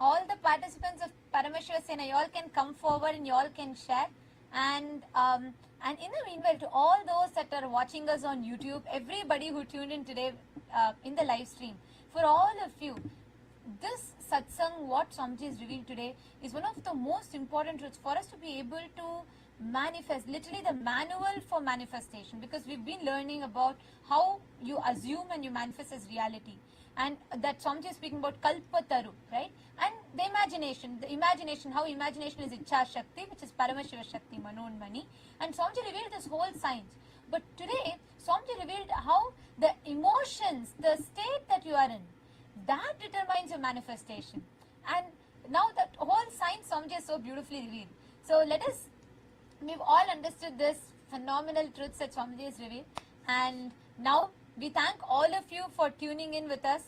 All the participants of Paramashiva Sena, you all can come forward and you all can share. And in the meanwhile, to all those that are watching us on YouTube, everybody who tuned in today in the live stream, for all of you, this satsang, what Swamiji has revealed today, is one of the most important truths for us to be able to manifest, literally the manual for manifestation, because we've been learning about how you assume and you manifest as reality. And that Swamiji is speaking about Kalpataru, right? And the imagination, how imagination is Ichha Shakti, which is Paramashiva Shakti, Manon Mani. And Swamiji revealed this whole science. But today, Swamiji revealed how the emotions, the state that you are in, that determines your manifestation. And now that whole science Swamiji has so beautifully revealed. So we've all understood this phenomenal truths that Swamiji has revealed. And now we thank all of you for tuning in with us.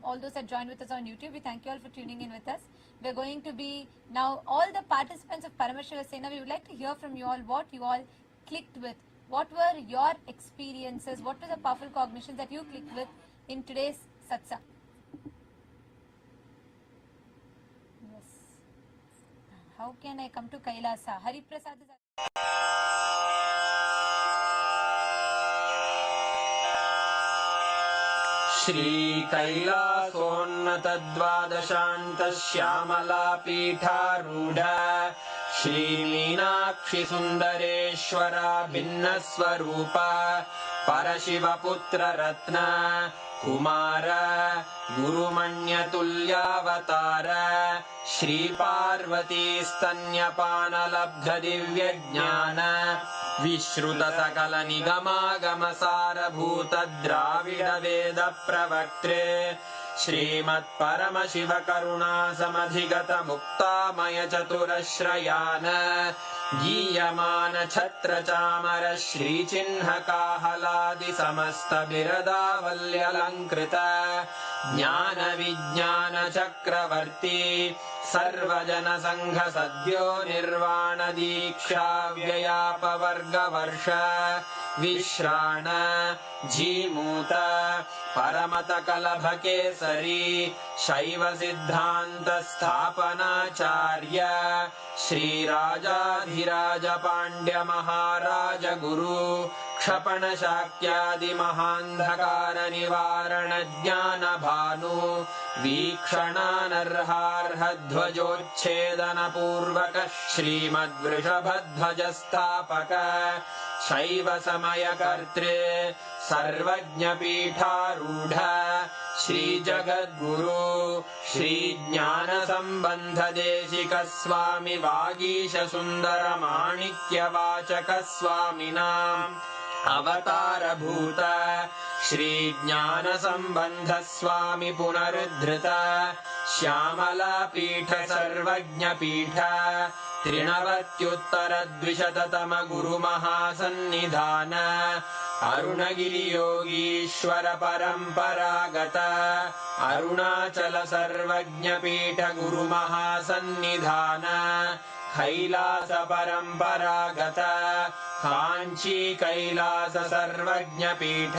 All those that joined with us on YouTube, we thank you all for tuning in with us. We're going to be now, all the participants of Paramashiva Sena, we would like to hear from you all what you all clicked with. What were your experiences? What were the powerful cognitions that you clicked with in today's satsang? Yes. How can I come to Kailasa? Hari Prasad is श्रीकैलासोन्नतद्वादशान्तश्यामलापीठारूढ श्रीमीनाक्षिसुन्दरेश्वरा भिन्नस्वरूप परशिवपुत्ररत्न Kumar गुरुमण्यतुल्यावतार श्रीपार्वतीस्तन्यपानलब्धदिव्यज्ञान विश्रुतसकलनिगमागमसारभूतद्राविडवेदप्रवक्त्रे श्रीमत्परमशिवकरुणासमधिगतमुक्तामयचतुरश्रयान् गीयमान छत्र चामर श्रीचिह्न काहलादि समस्त बिरदावल्यलङ्कृत ज्ञान विज्ञान चक्रवर्ती सर्वजन संघ सद्यो निर्वाण दीक्षा व्ययापवर्गवर्ष विश्राण जीमूत परमत कलभ केसरी शैव सिद्धान्त स्थापनाचार्य श्रीराजाधिराज पाण्ड्य महाराज गुरु क्षपण शाक्यादि महान्धकार निवारण ज्ञान भानु वीक्षणानर्हार्ह ध्वजोच्छेदन पूर्वक श्रीमद्वृषभध्वज स्थापक शैव समय कर्तृ सर्वज्ञ पीठारूढ़ श्री जगद्गुरु श्री ज्ञान संबंध देशिक स्वामी वागीश सुंदर माणिक्य वाचक स्वामिनाम् अवतार भूत श्री ज्ञान संबंध स्वामी पुनरुद्धृत श्यामला पीठ सर्वज्ञ पीठ त्रिनवत्युत्तर द्विशततम गुरु महासन्निधान अरुणगिरि योगीश्वर परंपरागत अरुणाचल सर्वज्ञ पीठ गुरु महासन्निधान कैलास परंपरागत कांची कैलास सर्वज्ञ पीठ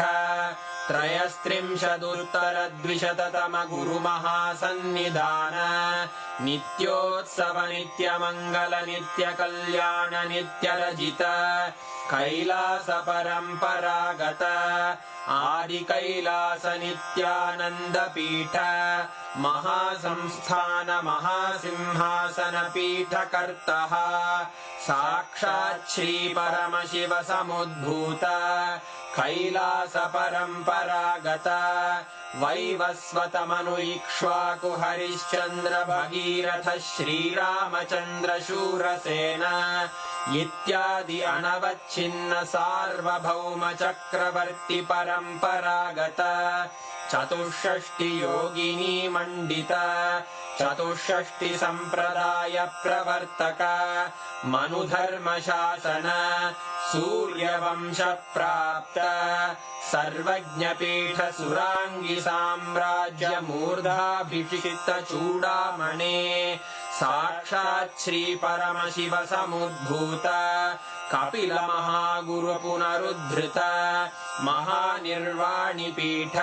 त्रयस्त्रिंशदुत्तर द्विशततम गुरु महासन्निधान नित्योत्सव नित्य मंगल नित्य कल्याण नित्य रजित कैलास परंपरागत आदि कैलास नित्यानंद पीठ महासंस्थान महासिंहासन पीठ कर्तः साक्षात् श्री परमशिव समुद्भूत कैलास परंपरागत वैवस्वत मनु इक्ष्वाकु हरिश्चंद्र भगीरथ श्रीरामचंद्र शूरसेन इत्यादि अनवच्छिन्न सार्वभौम चक्रवर्ती परंपरागत चतुष्षष्टि योगिनी मंडित चतुष्षष्टि संप्रदाय प्रवर्तक मनुधर्म शासन सूर्यवंश प्राप्त सर्वज्ञ पीठ सुरांगी साम्राज्य मूर्धाभिषिक्त चूड़ामणे साक्षात् श्री परमशिव समुद्भूत कपिल महागुरु पुनरुद्धृत महानिर्वाणि पीठ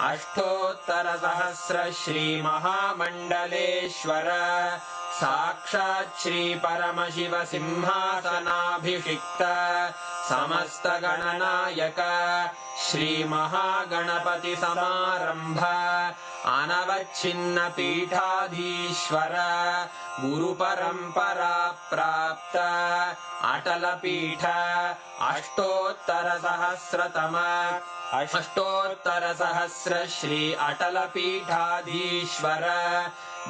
अष्टोत्तर सहस्र श्री महामंडलेश्वर साक्षात् श्री परमशिव सिंहासनाभिषिक्त समस्त गणनायक श्री महागणपति समारंभ अनवच्छिन्न पीठाधीश्वर गुरु परंपरा प्राप्त अटल पीठ अष्टोत्तर सहस्र श्री अटल पीठाधीश्वर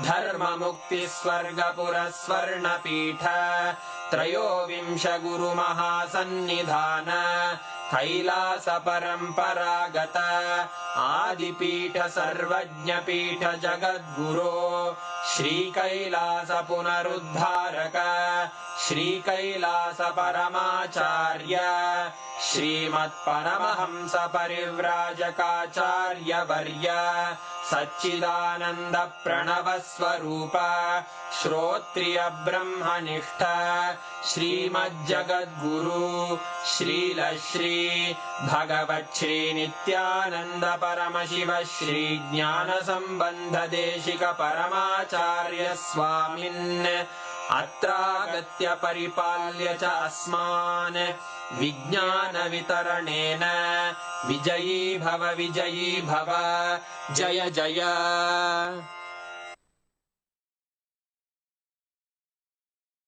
धर्म मुक्ति स्वर्गपुर स्वर्ण पीठ त्रयोविंश गुरु महासन्निधान कैलास परंपरागत आदिपीठ सर्वज्ञ पीठ जगद्गुरो श्री कैलास पुनरुद्धारक श्री कैलास परमाचार्य श्रीमत्परमहंस परिव्राजकाचार्य वर्य सच्चिदानंद प्रणव स्वरूप श्रोत्रिय ब्रह्मनिष्ठ श्रीमज्जगद्गुरु श्रील श्री भगवत् श्री नित्यानंद परमशिव श्री ज्ञान संबंध देशिक परमाचार्य स्वामिन् अत्रागत्य परिपाल्य च अस्मान् विज्ञान वितरणेन विजयी भव जय जय।